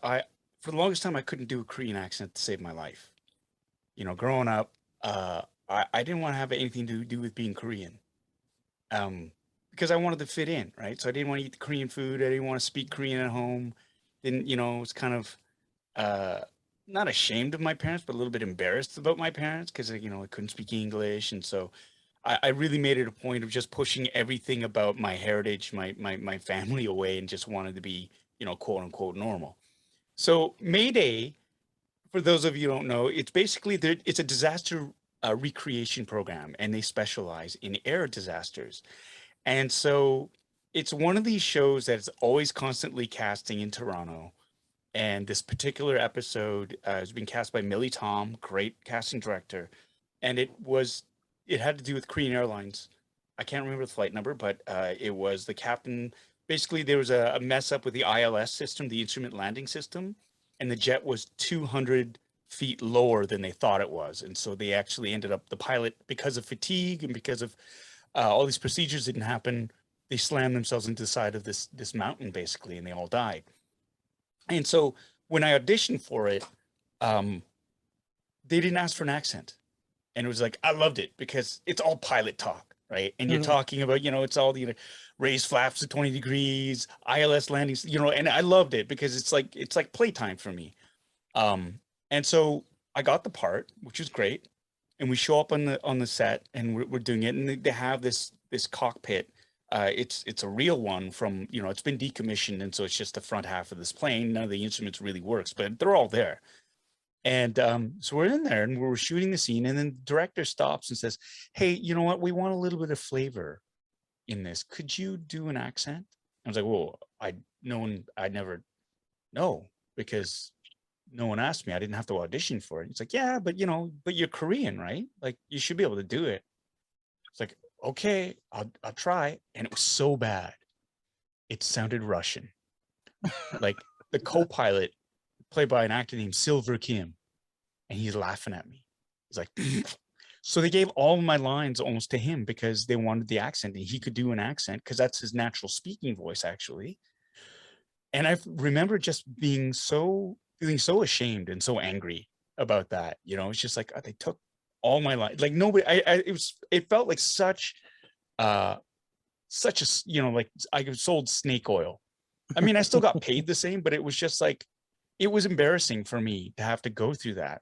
for the longest time I couldn't do a Korean accent to save my life. You know, growing up, I didn't want to have anything to do with being Korean. because I wanted to fit in, right? So I didn't want to eat the Korean food. I didn't want to speak Korean at home. Didn't, was kind of uh, not ashamed of my parents, but a little bit embarrassed about my parents because, I couldn't speak English. And so I really made it a point of just pushing everything about my heritage, my family away, and just wanted to be, quote unquote normal. So Mayday, for those of you who don't know, it's basically it's a disaster recreation program, and they specialize in air disasters. And so it's one of these shows that's always constantly casting in Toronto. And this particular episode has been cast by Millie Tom, great casting director. And it had to do with Korean Airlines. I can't remember the flight number, but it was the captain. Basically, there was a mess up with the ILS system, the instrument landing system, and the jet was 200 feet lower than they thought it was. And so they actually ended up, the pilot, because of fatigue and because of all these procedures didn't happen, they slammed themselves into the side of this mountain, basically, and they all died. And so when I auditioned for it, they didn't ask for an accent. And it was like, I loved it because it's all pilot talk, right? And you're talking about, it's all the raised flaps to 20 degrees, ILS landings, and I loved it because it's like playtime for me. And so I got the part, which was great. And we show up on the set, and we're doing it, and they have this cockpit. It's a real one from, it's been decommissioned, and so it's just the front half of this plane. None of the instruments really works, but they're all there. And so we're in there and we're shooting the scene, and then the director stops and says, "Hey, you know what? We want a little bit of flavor in this. Could you do an accent?" I was like, "Well, I never know because no one asked me. I didn't have to audition for it." He's like, "Yeah, but but you're Korean, right? Like you should be able to do it." It's like, "Okay, I'll try." And it was so bad. It sounded Russian. Like the co-pilot, played by an actor named Silver Kim, and he's laughing at me. He's like, so they gave all of my lines almost to him because they wanted the accent, and he could do an accent because that's his natural speaking voice, actually. And I remember just feeling so ashamed and so angry about that. It's just like, they took all my lines. Like nobody, it felt like such a, like I sold snake oil. I mean, I still got paid the same, but it was just like, it was embarrassing for me to have to go through that.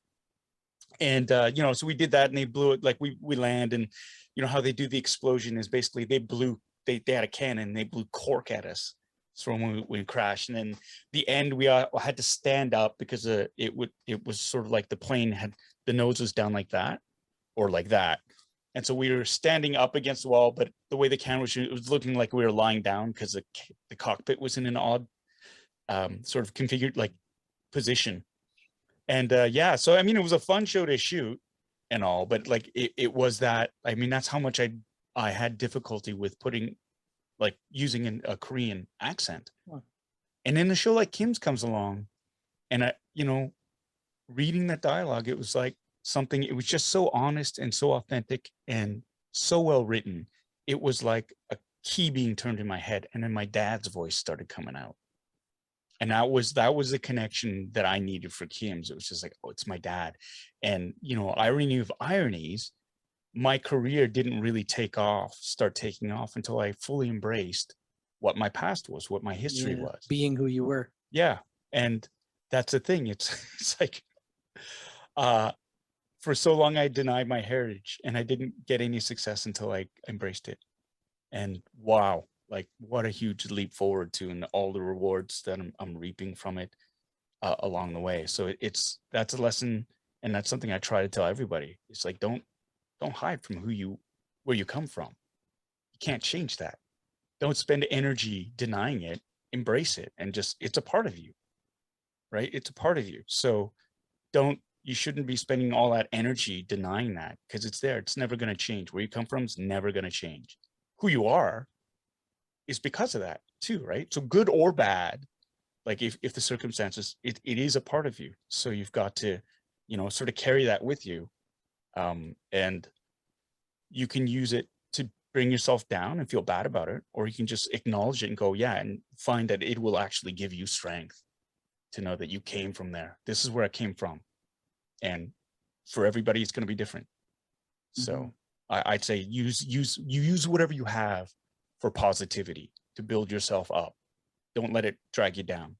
And, so we did that, and they blew it. Like we land, and how they do the explosion is basically they had a cannon, they blew cork at us. So when we crashed, and then the end, we had to stand up because it was sort of like the plane had, the nose was down like that or like that. And so we were standing up against the wall, but the way the camera was, it was looking like we were lying down because the cockpit was in an odd sort of configured like position. And so I mean, it was a fun show to shoot and all, but like it was that, I mean, that's how much I had difficulty with using a Korean accent. Huh. And then a show like Kim's comes along, and I reading that dialogue, it was like something, it was just so honest and so authentic and so well written. It was like a key being turned in my head, and then my dad's voice started coming out. And that was the connection that I needed for Kim's. It was just like, oh, it's my dad. And, irony of ironies, my career didn't really start taking off until I fully embraced what my past was, what my history was. Being who you were. Yeah. And that's the thing. It's like, for so long, I denied my heritage, and I didn't get any success until I embraced it. And wow. Like what a huge leap forward to, and all the rewards that I'm reaping from it along the way. So that's a lesson, and that's something I try to tell everybody. It's like, don't hide from where you come from. You can't change that. Don't spend energy denying it. Embrace it, and it's a part of you, right? It's a part of you. So you shouldn't be spending all that energy denying that, because it's there. It's never going to change. Where you come from is never going to change. Who you are is because of that too, right? So good or bad, like if the circumstances, it is a part of you. So you've got to, sort of carry that with you. And you can use it to bring yourself down and feel bad about it, or you can just acknowledge it and go, yeah, and find that it will actually give you strength to know that you came from there. This is where I came from. And for everybody, it's going to be different. So I'd say use whatever you have for positivity, to build yourself up. Don't let it drag you down.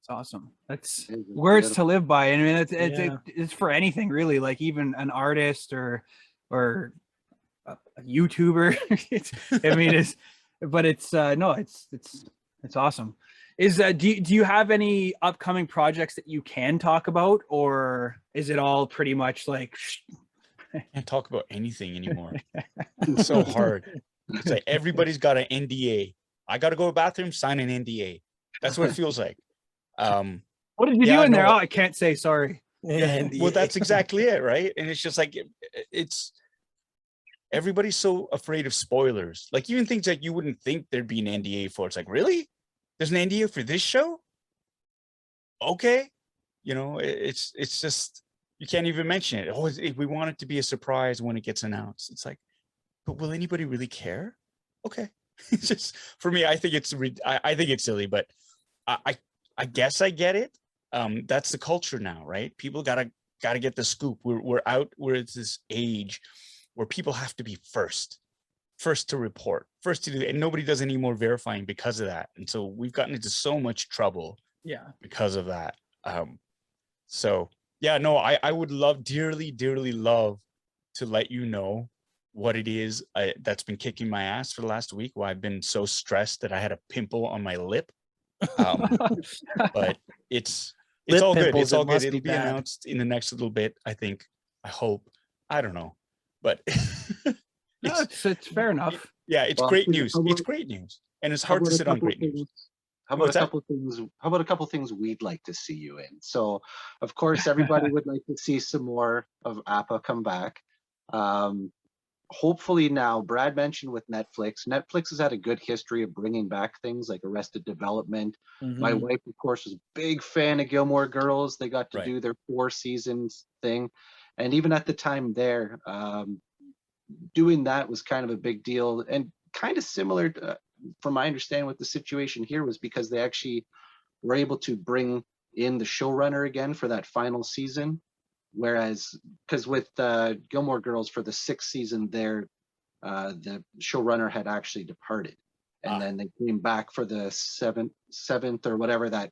It's awesome. That's It is words to beautiful. live by. I mean, Yeah. it's for anything really, like even an artist or a YouTuber. It's awesome. Is do you have any upcoming projects that you can talk about, or is it all pretty much like Can't talk about anything anymore. It's so hard. It's like everybody's got an NDA. I got to go to the bathroom, sign an NDA. That's what it feels like. what did you do Yeah, in there? no. Oh, I can't say sorry. Yeah, well, that's exactly it, right? And it's just like it's everybody's so afraid of spoilers. Like even things that you wouldn't think there'd be an NDA for. It's like, really? There's an NDA for this show? Okay. You know, it's just you can't even mention it. Oh, we want it to be a surprise when it gets announced. It's like, but will anybody really care? Okay. It's just for me, I think it's I think it's silly, but I guess I get it. That's the culture now, right? People gotta get the scoop. We're at this age where people have to be first to report, first to do, and nobody does any more verifying because of that. And so we've gotten into so much trouble because of that. So yeah, no, I would dearly love to let you know what it is that's been kicking my ass for the last week, where I've been so stressed that I had a pimple on my lip. But it's Lip all good. pimples, It's all it good. must It'll be be bad. announced in the next little bit, I think. I hope. I don't know. But No, it's fair enough. yeah, it's Well, great news. how about- It's great news. And it's How hard to about a sit on couple great news. things? How about What's a that? couple things? How about a couple things we'd like to see you in? So, of course, everybody would like to see some more of Appa come back. Hopefully now, Brad mentioned with Netflix. Netflix has had a good history of bringing back things like Arrested Development. My Mhm. wife, of course, was a big fan of Gilmore Girls. They got to Right. do their 4 seasons thing, and even at the time there, doing that was kind of a big deal and kind of similar to, from my understanding what the situation here was, because they actually were able to bring in the showrunner again for that final season. Whereas, because with Gilmore Girls for the 6th season there, the showrunner had actually departed. And then they came back for the seventh or whatever that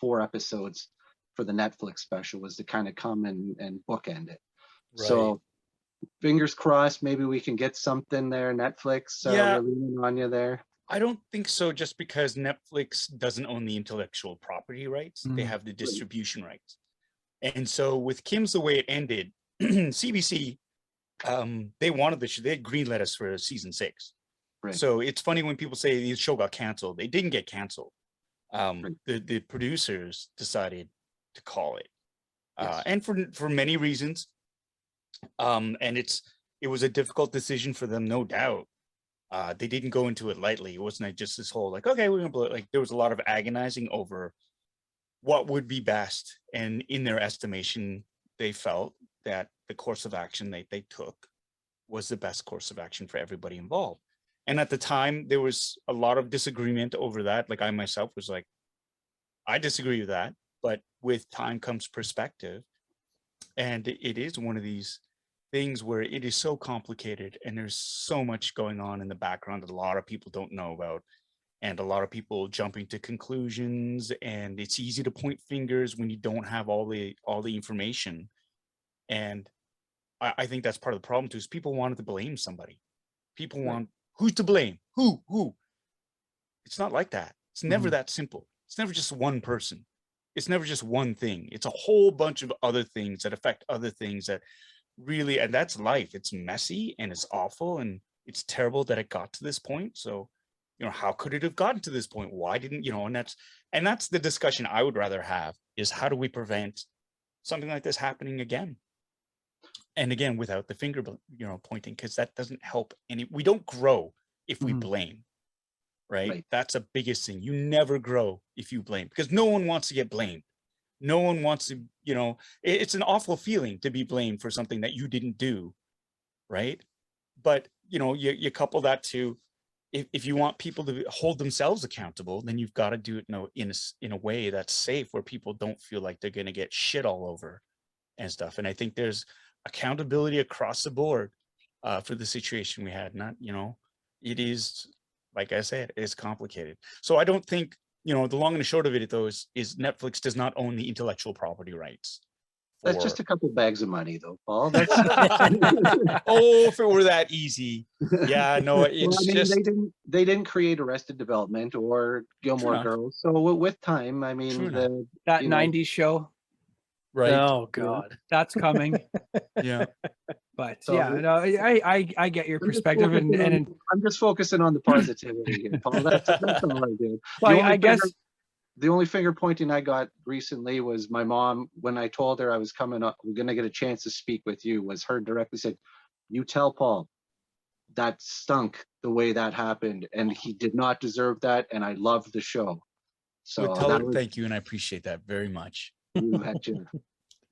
4 episodes for the Netflix special was to kind of come and bookend it. Right. So fingers crossed, maybe we can get something there. Netflix, Yeah. we're leaning on you there. I don't think so, just because Netflix doesn't own the intellectual property rights. They have the distribution rights. And so with Kim's the way it ended, CBC, they wanted the show. They had greenlit us for season 6. Right. So it's funny when people say the show got canceled. They didn't get canceled. The producers decided to call it, Yes. and for many reasons. And it was a difficult decision for them, no doubt. They didn't go into it lightly. It wasn't like just this whole like, okay, we're gonna blow it. Like there was a lot of agonizing over what would be best, and in their estimation, they felt that the course of action they took was the best course of action for everybody involved. And at the time, there was a lot of disagreement over that. Like I myself was like, I disagree with that, but with time comes perspective. And it is one of these things where it is so complicated and there's so much going on in the background that a lot of people don't know about, and a lot of people jumping to conclusions, and it's easy to point fingers when you don't have all the information. And I think that's part of the problem too, is people wanted to blame somebody. People want, who's to blame? Who? It's not like that. It's never that simple. It's never just one person. It's never just one thing. It's a whole bunch of other things that affect other things that really, and that's life. It's messy and it's awful and it's terrible that it got to this point. So, how could it have gotten to this point? Why didn't, and that's the discussion I would rather have, is how do we prevent something like this happening again? And again, without the finger, pointing, because that doesn't help we don't grow if we blame, right? That's the biggest thing. You never grow if you blame, because no one wants to get blamed. No one wants to, it's an awful feeling to be blamed for something that you didn't do, right? But, you couple that to, if you want people to hold themselves accountable, then you've got to do it in a way that's safe, where people don't feel like they're going to get shit all over and stuff. And I think there's accountability across the board for the situation we had. Not, it is, like I said, it's complicated. So I don't think, the long and the short of it, though, is Netflix does not own the intellectual property rights. That's just a couple bags of money, though, Paul. That's Oh, if it were that easy. Yeah, no, it's well, I mean, just they didn't create Arrested Development or Gilmore enough. Girls. So with time, I mean, True enough. That you know, 90s show, right. Oh God. that's coming. Yeah. But So- yeah, no, I get your perspective, and I'm just focusing on the positivity here, Paul. That's all I did. well, The only I guess the only finger pointing I got recently was my mom, when I told her I was coming up, we're going to get a chance to speak with you, was her directly said, "You tell Paul that stunk the way that happened, and he did not deserve that, and I loved the show." So Well, tell that her was, thank you, and I appreciate that very much. you betcha.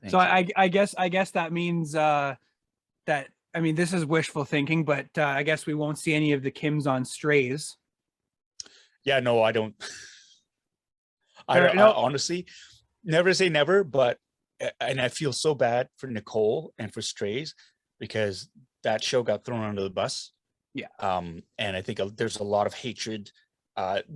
Thank so. you. I guess that means that, I mean, this is wishful thinking, but I guess we won't see any of the Kims on Strays. Yeah, no, I don't. Fair- I no. honestly, never say never, but and I feel so bad for Nicole and for Strays because that show got thrown under the bus. Yeah. And I think there's a lot of hatred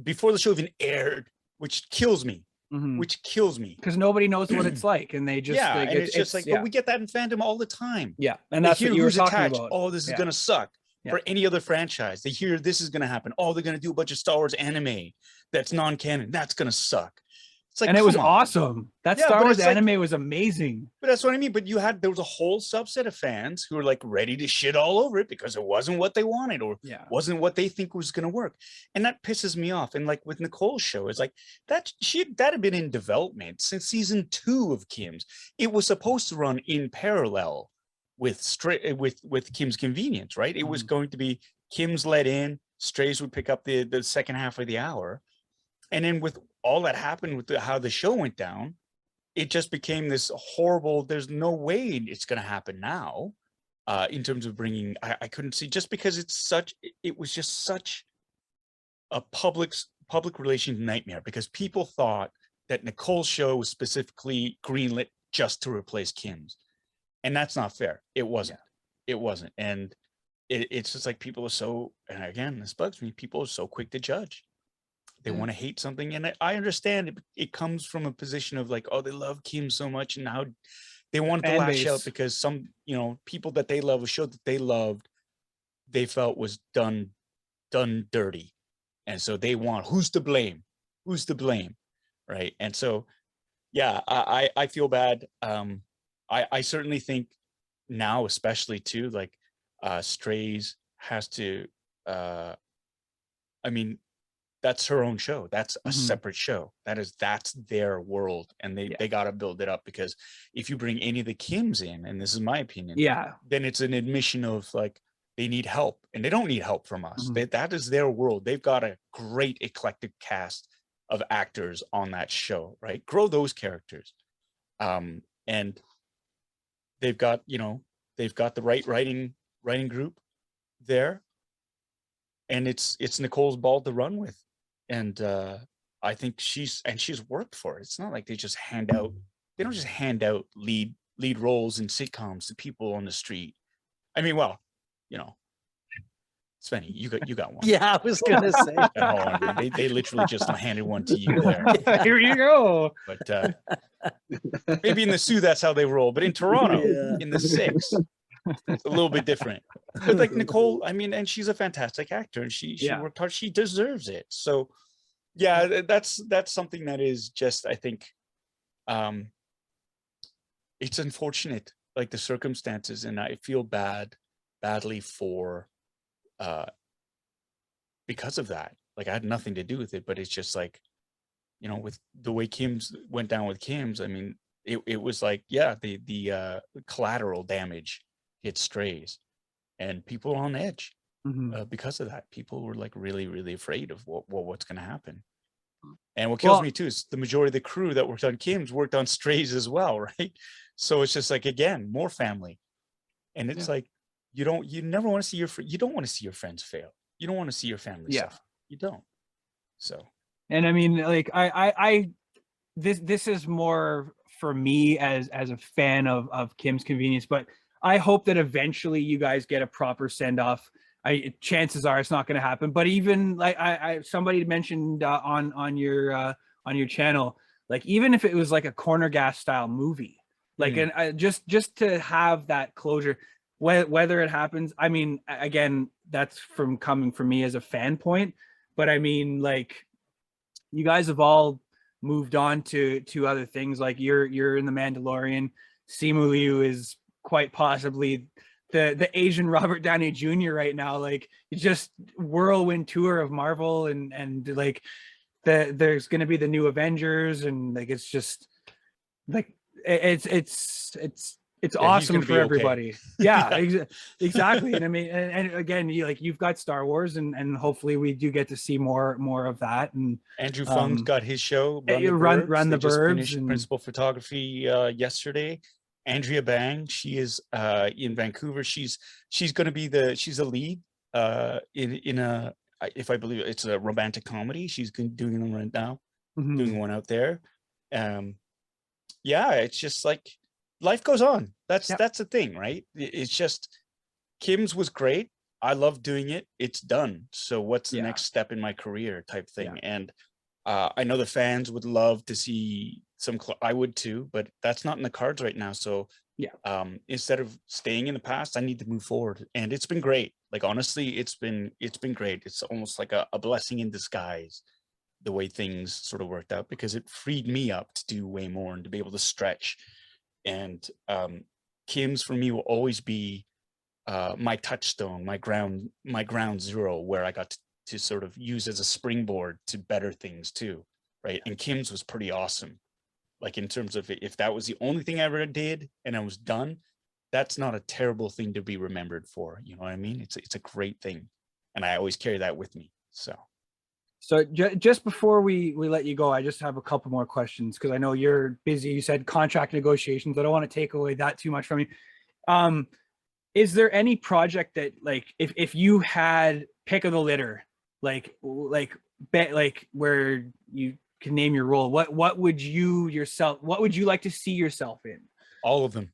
before the show even aired, which kills me. Which kills me. Because nobody knows what it's like, and they just and it's just like, yeah. but we get that in fandom all the time. Yeah, and They that's hear what you were who's talking attached. about. Oh, this is Yeah. gonna suck. Yeah. For any other franchise, they hear this is gonna happen. Oh, they're gonna do a bunch of Star Wars anime that's non-canon. That's gonna suck. It's like, And it was come on. awesome. That Yeah, Star but Wars it's like- anime was amazing. But that's what I mean. But there was a whole subset of fans who were like ready to shit all over it because it wasn't what they wanted or Yeah. wasn't what they think was going to work. And that pisses me off. And like with Nicole's show, it's like that had been in development since season 2 of Kim's. It was supposed to run in parallel with Kim's Convenience, right? It was going to be Kim's let in, Strays would pick up the second half of the hour. And then with all that happened with how the show went down, it just became this horrible, there's no way it's going to happen now in terms of bringing, I couldn't see, just because it was just such a public relations nightmare because people thought that Nicole's show was specifically greenlit just to replace Kim's. And that's not fair. It wasn't. It wasn't. And it's just like people are so, and again, this bugs me, people are so quick to judge. They want to hate something, and I understand it comes from a position of like, oh, they love Kim so much, and now they wanted to lash out because some, people that they love, a show that they loved, they felt was done dirty, and so they want who's to blame, right? And so, yeah, I feel bad. I certainly think now, especially too, like Strays has to. I mean. That's her own show. That's a separate show. That's their world. And they got to build it up because if you bring any of the Kims in, and this is my opinion, then it's an admission of like, they need help and they don't need help from us. That is their world. They've got a great eclectic cast of actors on that show, right? Grow those characters. And they've got the right writing group there. And it's Nicole's ball to run with. And I think she's worked for it. It's not like they don't just hand out lead roles in sitcoms to people on the street. I mean, well, Svenny, you got one. Yeah, I was gonna say. At home. They literally just handed one to you there. Here you go. But maybe in the Sioux that's how they roll. But in Toronto, in the 6, it's a little bit different. But like Nicole, I mean, and she's a fantastic actor, and she worked hard. She deserves it. So, yeah, that's something that is just, I think, it's unfortunate, like the circumstances, and I feel badly for, because of that. Like I had nothing to do with it, but it's just like, with the way Kim's went down with Kim's. I mean, it was like, yeah, the collateral damage hit Strays. And people are on edge because of that. People were like really, really afraid of what's going to happen. And what kills me too is the majority of the crew that worked on Kim's worked on Strays as well, right? So it's just like, again, more family. And it's like, you never want to see you don't want to see your friends fail. You don't want to see your family suffer. You don't. So. And I mean, like this is more for me as a fan of Kim's Convenience, but I hope that eventually you guys get a proper send off chances are it's not going to happen. But even like somebody mentioned on your channel, like even if it was like a corner gas style movie, like and just to have that closure, whether it happens. I mean, again, that's coming from me as a fan point, but I mean, like, you guys have all moved on to other things. Like you're in the Mandalorian. Simu Liu is quite possibly the Asian Robert Downey Jr. right now. Like, just whirlwind tour of Marvel, and like there's going to be the new Avengers, and like it's just like it's awesome for everybody. Okay. Yeah, exactly. And I mean, and again, you've got Star Wars, and hopefully we do get to see more of that. And Andrew Fung's got his show, Run the just Burbs, finished principal photography yesterday. Andrea Bang, she is in Vancouver. She's going to be she's a lead in a, if I believe it's a romantic comedy. She's doing them right now, doing one out there. Yeah, it's just like life goes on. That's the thing, right? It's just, Kim's was great. I love doing it. It's done. So what's the next step in my career type thing? And I know the fans would love to see I would too, but that's not in the cards right now. So instead of staying in the past, I need to move forward. And it's been great. Like, honestly, it's been great. It's almost like a blessing in disguise, the way things sort of worked out, because it freed me up to do way more and to be able to stretch. And Kim's for me will always be my touchstone, my ground zero, where I got to sort of use as a springboard to better things too, right? And Kim's was pretty awesome. Like, in terms of, if that was the only thing I ever did and I was done, that's not a terrible thing to be remembered for. You know what I mean? It's a great thing, and I always carry that with me. So just before we let you go, I just have a couple more questions, because I know you're busy. You said contract negotiations. I don't want to take away that too much from you. Is there any project that, like, if you had pick of the litter, like where you can name your role, what would you like to see yourself in? All of them.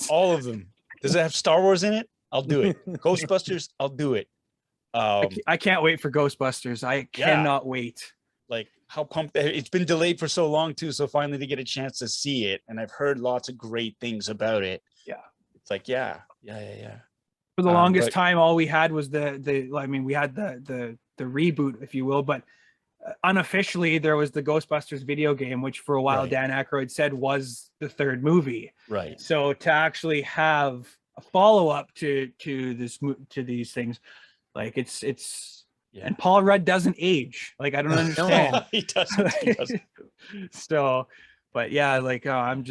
All of them. Does it have Star Wars in it? I'll do it. Ghostbusters, I'll do it. I can't wait for Ghostbusters. I cannot wait. Like, how pumped. It's been delayed for so long too, so finally to get a chance to see it, and I've heard lots of great things about it. It's like For the longest time, all we had was we had the reboot, if you will, but unofficially there was the Ghostbusters video game, which for a while Dan Aykroyd said was the third movie. Right. So to actually have a follow-up to these things, like, it's and Paul Rudd doesn't age. Like, I don't understand. He doesn't. So, but yeah, like, I'm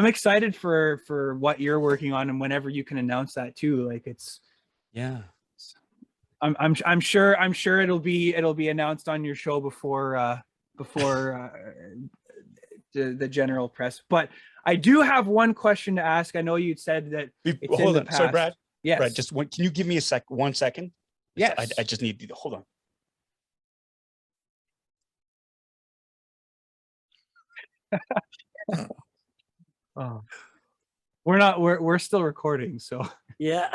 excited for what you're working on, and whenever you can announce that too. Like, it's I'm sure it'll be announced on your show before the general press. But I do have one question to ask. I know you said that it's in the past. Sorry, Brad. Yes. Brad, can you give me 1 second? Yes. I just need to hold on. Oh, we're still recording, so Yeah.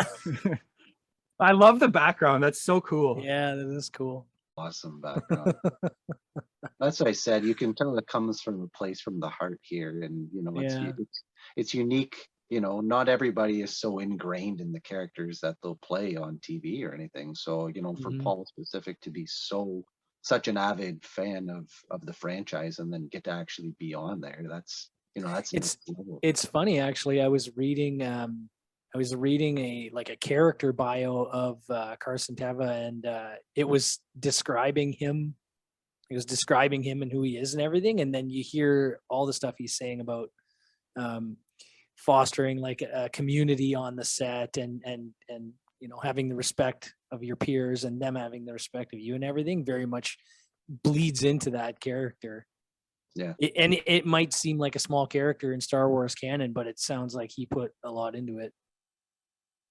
I love the background. That's so cool. Yeah, that is cool. Awesome background. That's what I said. You can tell it comes from a place from the heart here, and it's unique. You know, not everybody is so ingrained in the characters that they'll play on TV or anything. So, you know, for Paul specific to be such an avid fan of the franchise, and then get to actually be on there, that's it's funny, actually. I was reading a character bio of Carson Teva, and it was describing him. It was describing him and who he is and everything, and then you hear all the stuff he's saying about fostering like a community on the set, and you know, having the respect of your peers and them having the respect of you, and everything very much bleeds into that character. Yeah. It might seem like a small character in Star Wars canon, but it sounds like he put a lot into it.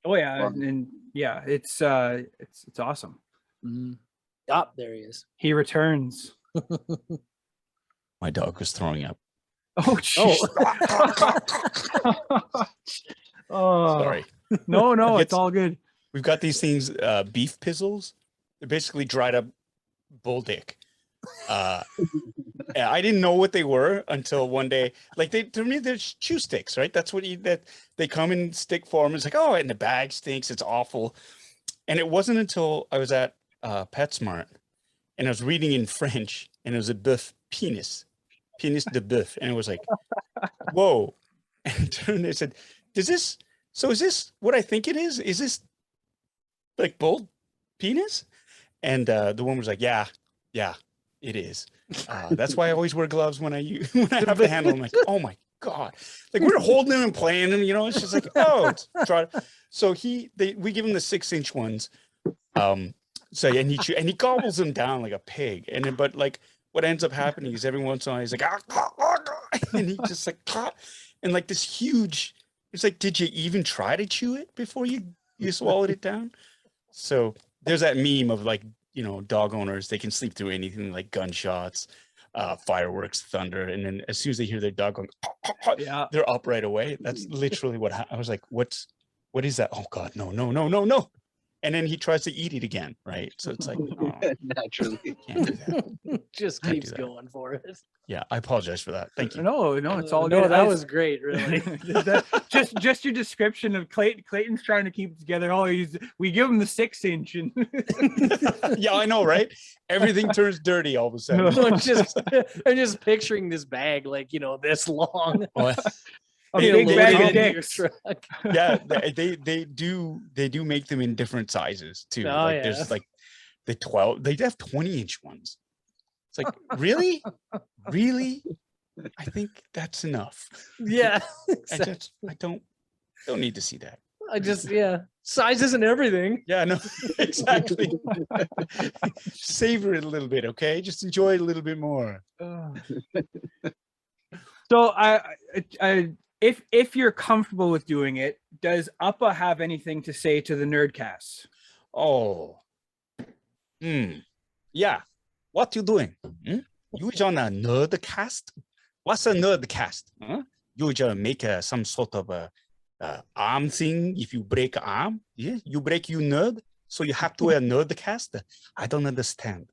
Oh yeah, and yeah, it's awesome. There he is. He returns. My dog was throwing up. Oh, geez. Sorry. No, I've it's all good. We've got these things, beef pizzles. They're basically dried up bull dick. Yeah, I didn't know what they were until one day. Like to me, they're chew sticks, right? That's what that they come in stick form. It's like, oh, and the bag stinks. It's awful. And it wasn't until I was at PetSmart and I was reading in French, and it was a bœuf penis de bœuf, and it was like, whoa. And they said, is this what I think it is? Is this like bull penis? And the woman was like, yeah, it is. That's why I always wear gloves when I have to handle them. Like, oh my God. Like we're holding them and playing them, it's just like, oh, try. So we give him the 6-inch ones. So and he gobbles them down like a pig. And then, but like what ends up happening is every once in a while he's like, and he just like, and like this huge, it's like, did you even try to chew it before you swallowed it down? So there's that meme of like, dog owners, they can sleep through anything like gunshots, fireworks, thunder. And then as soon as they hear their dog going, Yeah, they're up right away. That's literally what I was like, what is that? Oh God, no. And then he tries to eat it again, right? So it's like, oh, Naturally. can't do that. Just Can't do keeps that. going for it. Yeah, I apologize for that. Thank you. no, it's all No, good. that was great, really. just your description of Clayton. Clayton's trying to keep it together. Oh, we give him the 6-inch, and Yeah, I know, right? Everything turns dirty all of a sudden. I'm just picturing this bag like this long. Well, a They- big they- bag they- of dicks. Truck. yeah, they do make them in different sizes too. Oh, Like yeah. there's like they have 20-inch ones. It's like, really? I think that's enough. Yeah. I don't need to see that. Size isn't everything. Yeah, no, exactly. Savor it a little bit, okay? Just enjoy it a little bit more. So if you're comfortable with doing it, does Appa have anything to say to the NerdCast? Oh, yeah. What you doing? You on a NerdCast? What's a NerdCast? Huh? You just make some sort of a arm thing. If you break arm, yeah, you break you nerd, so you have to wear NerdCast. I don't understand.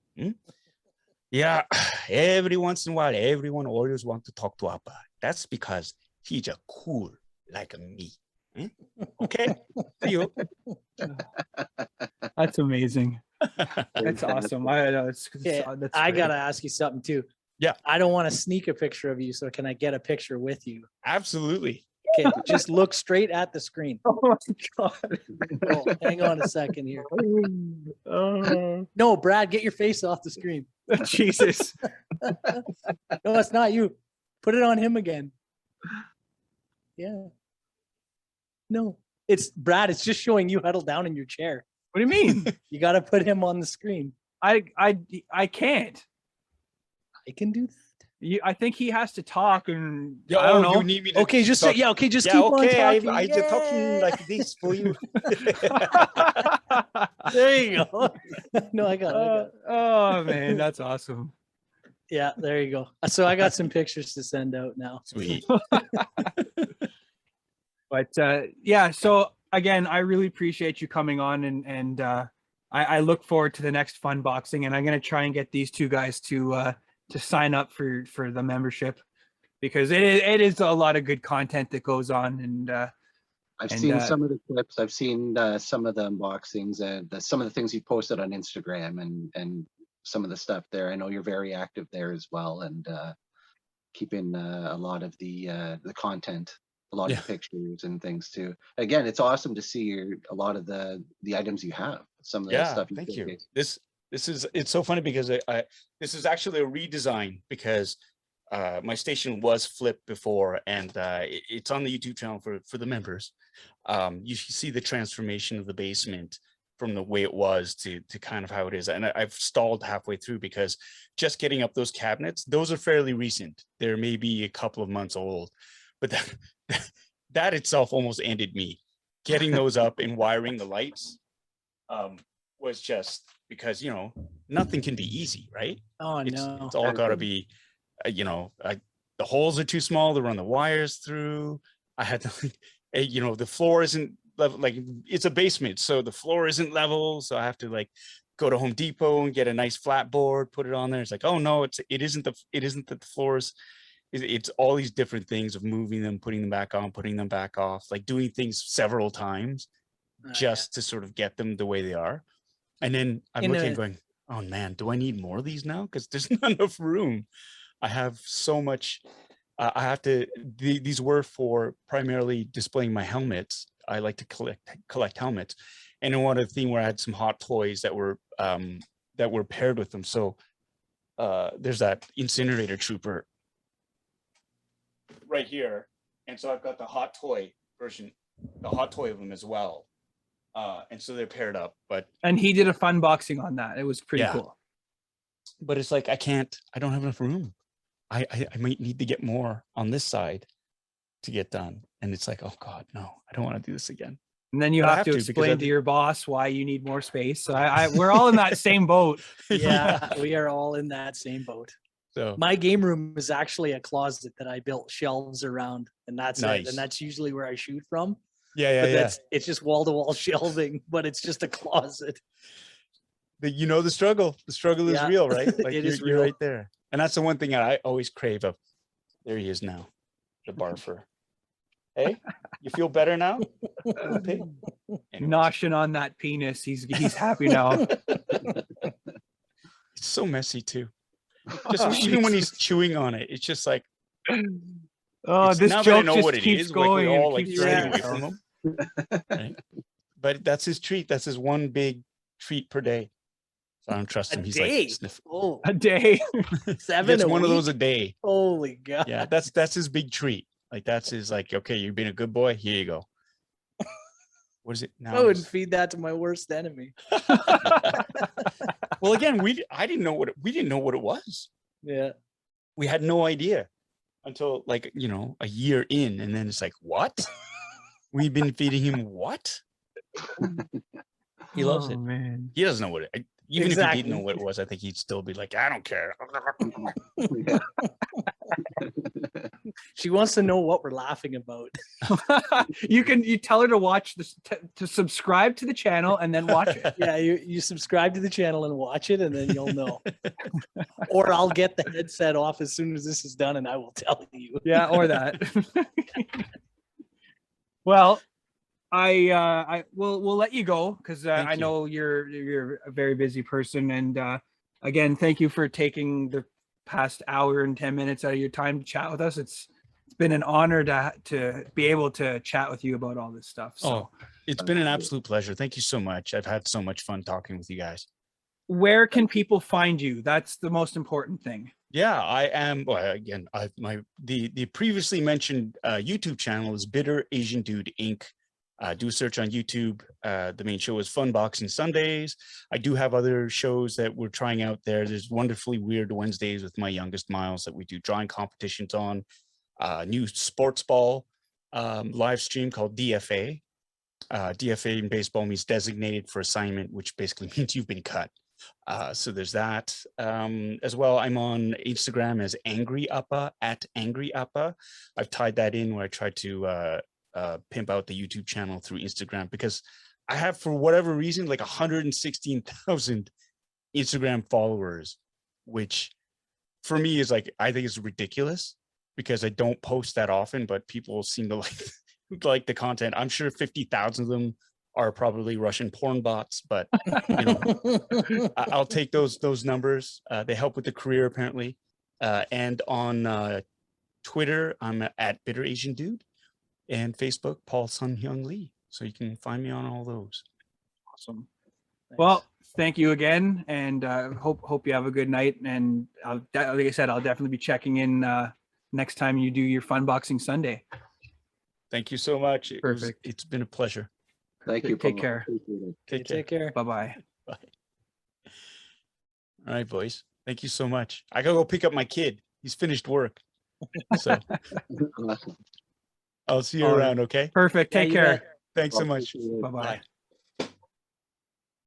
Yeah, every once in a while, everyone always want to talk to Appa. That's because he's a cool like me. Okay, see you. That's amazing. That's awesome. I know that's I great. gotta ask you something too. Yeah. I don't want to sneak a picture of you, so can I get a picture with you? Absolutely. Okay, just look straight at the screen. Oh my God. Oh, hang on a second here. No, Brad, get your face off the screen. Jesus. No, it's not you. Put it on him again. Yeah. No, it's Brad. It's just showing you huddled down in your chair. What do you mean? You got to put him on the screen. I can't. I can do that. I think he has to talk, and Yeah, I don't know. You need me to Okay, just talk. okay, just Yeah, keep okay. on talking. I just Yeah. talking like this for you. There you go. No, I got it. Oh man, that's awesome. Yeah, there you go. So I got some pictures to send out now. Sweet. But yeah, so again, I really appreciate you coming on, and I look forward to the next fun boxing, and I'm gonna try and get these two guys to sign up for the membership, because it is a lot of good content that goes on, and I've seen some of the clips. I've seen some of the unboxings and some of the things you posted on Instagram and some of the stuff there. I know you're very active there as well, and keeping a lot of the content, a lot of the pictures and things too. Again, it's awesome to see a lot of the items you have. Some of the stuff. Thank you. It's so funny because this is actually a redesign, because my station was flipped before, and it's on the YouTube channel for the members. You see the transformation of the basement from the way it was to kind of how it is. And I've stalled halfway through because just getting up those cabinets, those are fairly recent. They're maybe a couple of months old, but that itself almost ended me. Getting those up and wiring the lights was just because, nothing can be easy, right? Oh, It's no. all got to be, the holes are too small to run the wires through. I had to, the floor isn't level, like it's a basement, so the floor isn't level. So I have to like go to Home Depot and get a nice flat board, put it on there. It's like, oh no, it isn't that the floors. It's all these different things of moving them, putting them back on, putting them back off, like doing things several times just to sort of get them the way they are. And then I'm looking and going, oh man, do I need more of these now? Because there's not enough room. I have so much. I have to. These were for primarily displaying my helmets. I like to collect helmets, and I wanted a theme where I had some hot toys that were paired with them. So there's that incinerator trooper right here, and so I've got the hot toy version, the hot toy of them as well. And so they're paired up, and he did a fun boxing on that. It was pretty cool. But it's like I don't have enough room. I might need to get more on this side to get done. And it's like, oh God, no, I don't want to do this again. And then you have to explain to your boss why you need more space. So we're all in that same boat. Yeah, we are all in that same boat. So my game room is actually a closet that I built shelves around, and that's it. And that's usually where I shoot from. It's just wall-to-wall shelving, but it's just a closet. But you know the struggle. The struggle is real, right? Like you're right there. And that's the one thing I always crave of. There he is now, the barfer. Hey, you feel better now? Noshing on that penis. He's happy now. It's so messy too. Just even when he's chewing on it, it's just like, oh, this joke just keeps going. Like we're all like straying away from him. Right? But that's his treat. That's his one big treat per day. So I don't trust him. He's like sniffing. A day. 7 It's one of those a day. Holy God. Yeah, that's his big treat. Like that's his like, okay, you've been a good boy. Here you go. What is it now? I would feed that to my worst enemy. Well, again, we didn't know what it was. Yeah. We had no idea until like, a year in, and then it's like, what? We've been feeding him what? He loves it. Man. He doesn't know what it. Even if he didn't know what it was, I think he'd still be like, I don't care. She wants to know what we're laughing about. You tell her to watch this, to subscribe to the channel and then watch it. Yeah, you subscribe to the channel and watch it, and then you'll know. Or I'll get the headset off as soon as this is done, and I will tell you. Yeah, or that. Well, we'll let you go because I know you're a very busy person, and again, thank you for taking the past hour and 10 minutes out of your time to chat with us. It's been an honor to be able to chat with you about all this stuff. So it's been an absolute pleasure. Thank you so much. I've had so much fun talking with you guys. Where can people find you? That's the most important thing. Yeah, I am. Well, again, the previously mentioned YouTube channel is Bitter Asian Dude Inc. Do a search on YouTube. The main show is Fun Boxing Sundays. I do have other shows that we're trying out there. There's Wonderfully Weird Wednesdays with my youngest Miles that we do drawing competitions on. New sports ball live stream called DFA. DFA in baseball means designated for assignment, which basically means you've been cut. So there's that as well. I'm on Instagram as Angry Appa, at Angry Appa. I've tied that in where I try to pimp out the YouTube channel through Instagram, because I have, for whatever reason, like 116,000 Instagram followers, which for me is like, I think it's ridiculous because I don't post that often, but people seem to like the content. I'm sure 50,000 of them are probably Russian porn bots, but I'll take those numbers. They help with the career apparently. And on Twitter, I'm at Bitter Asian Dude. And Facebook, Paul Sun-Hyung Lee. So you can find me on all those. Awesome. Nice. Well, thank you again, and hope you have a good night. And like I said, I'll definitely be checking in next time you do your Fun Boxing Sunday. Thank you so much. Perfect. It's been a pleasure. Thank you. Take care. Take care. Bye-bye. Bye. All right, boys. Thank you so much. I gotta go pick up my kid. He's finished work. So I'll see you around, okay? Perfect. Take care. Thanks so much. Bye. Bye-bye.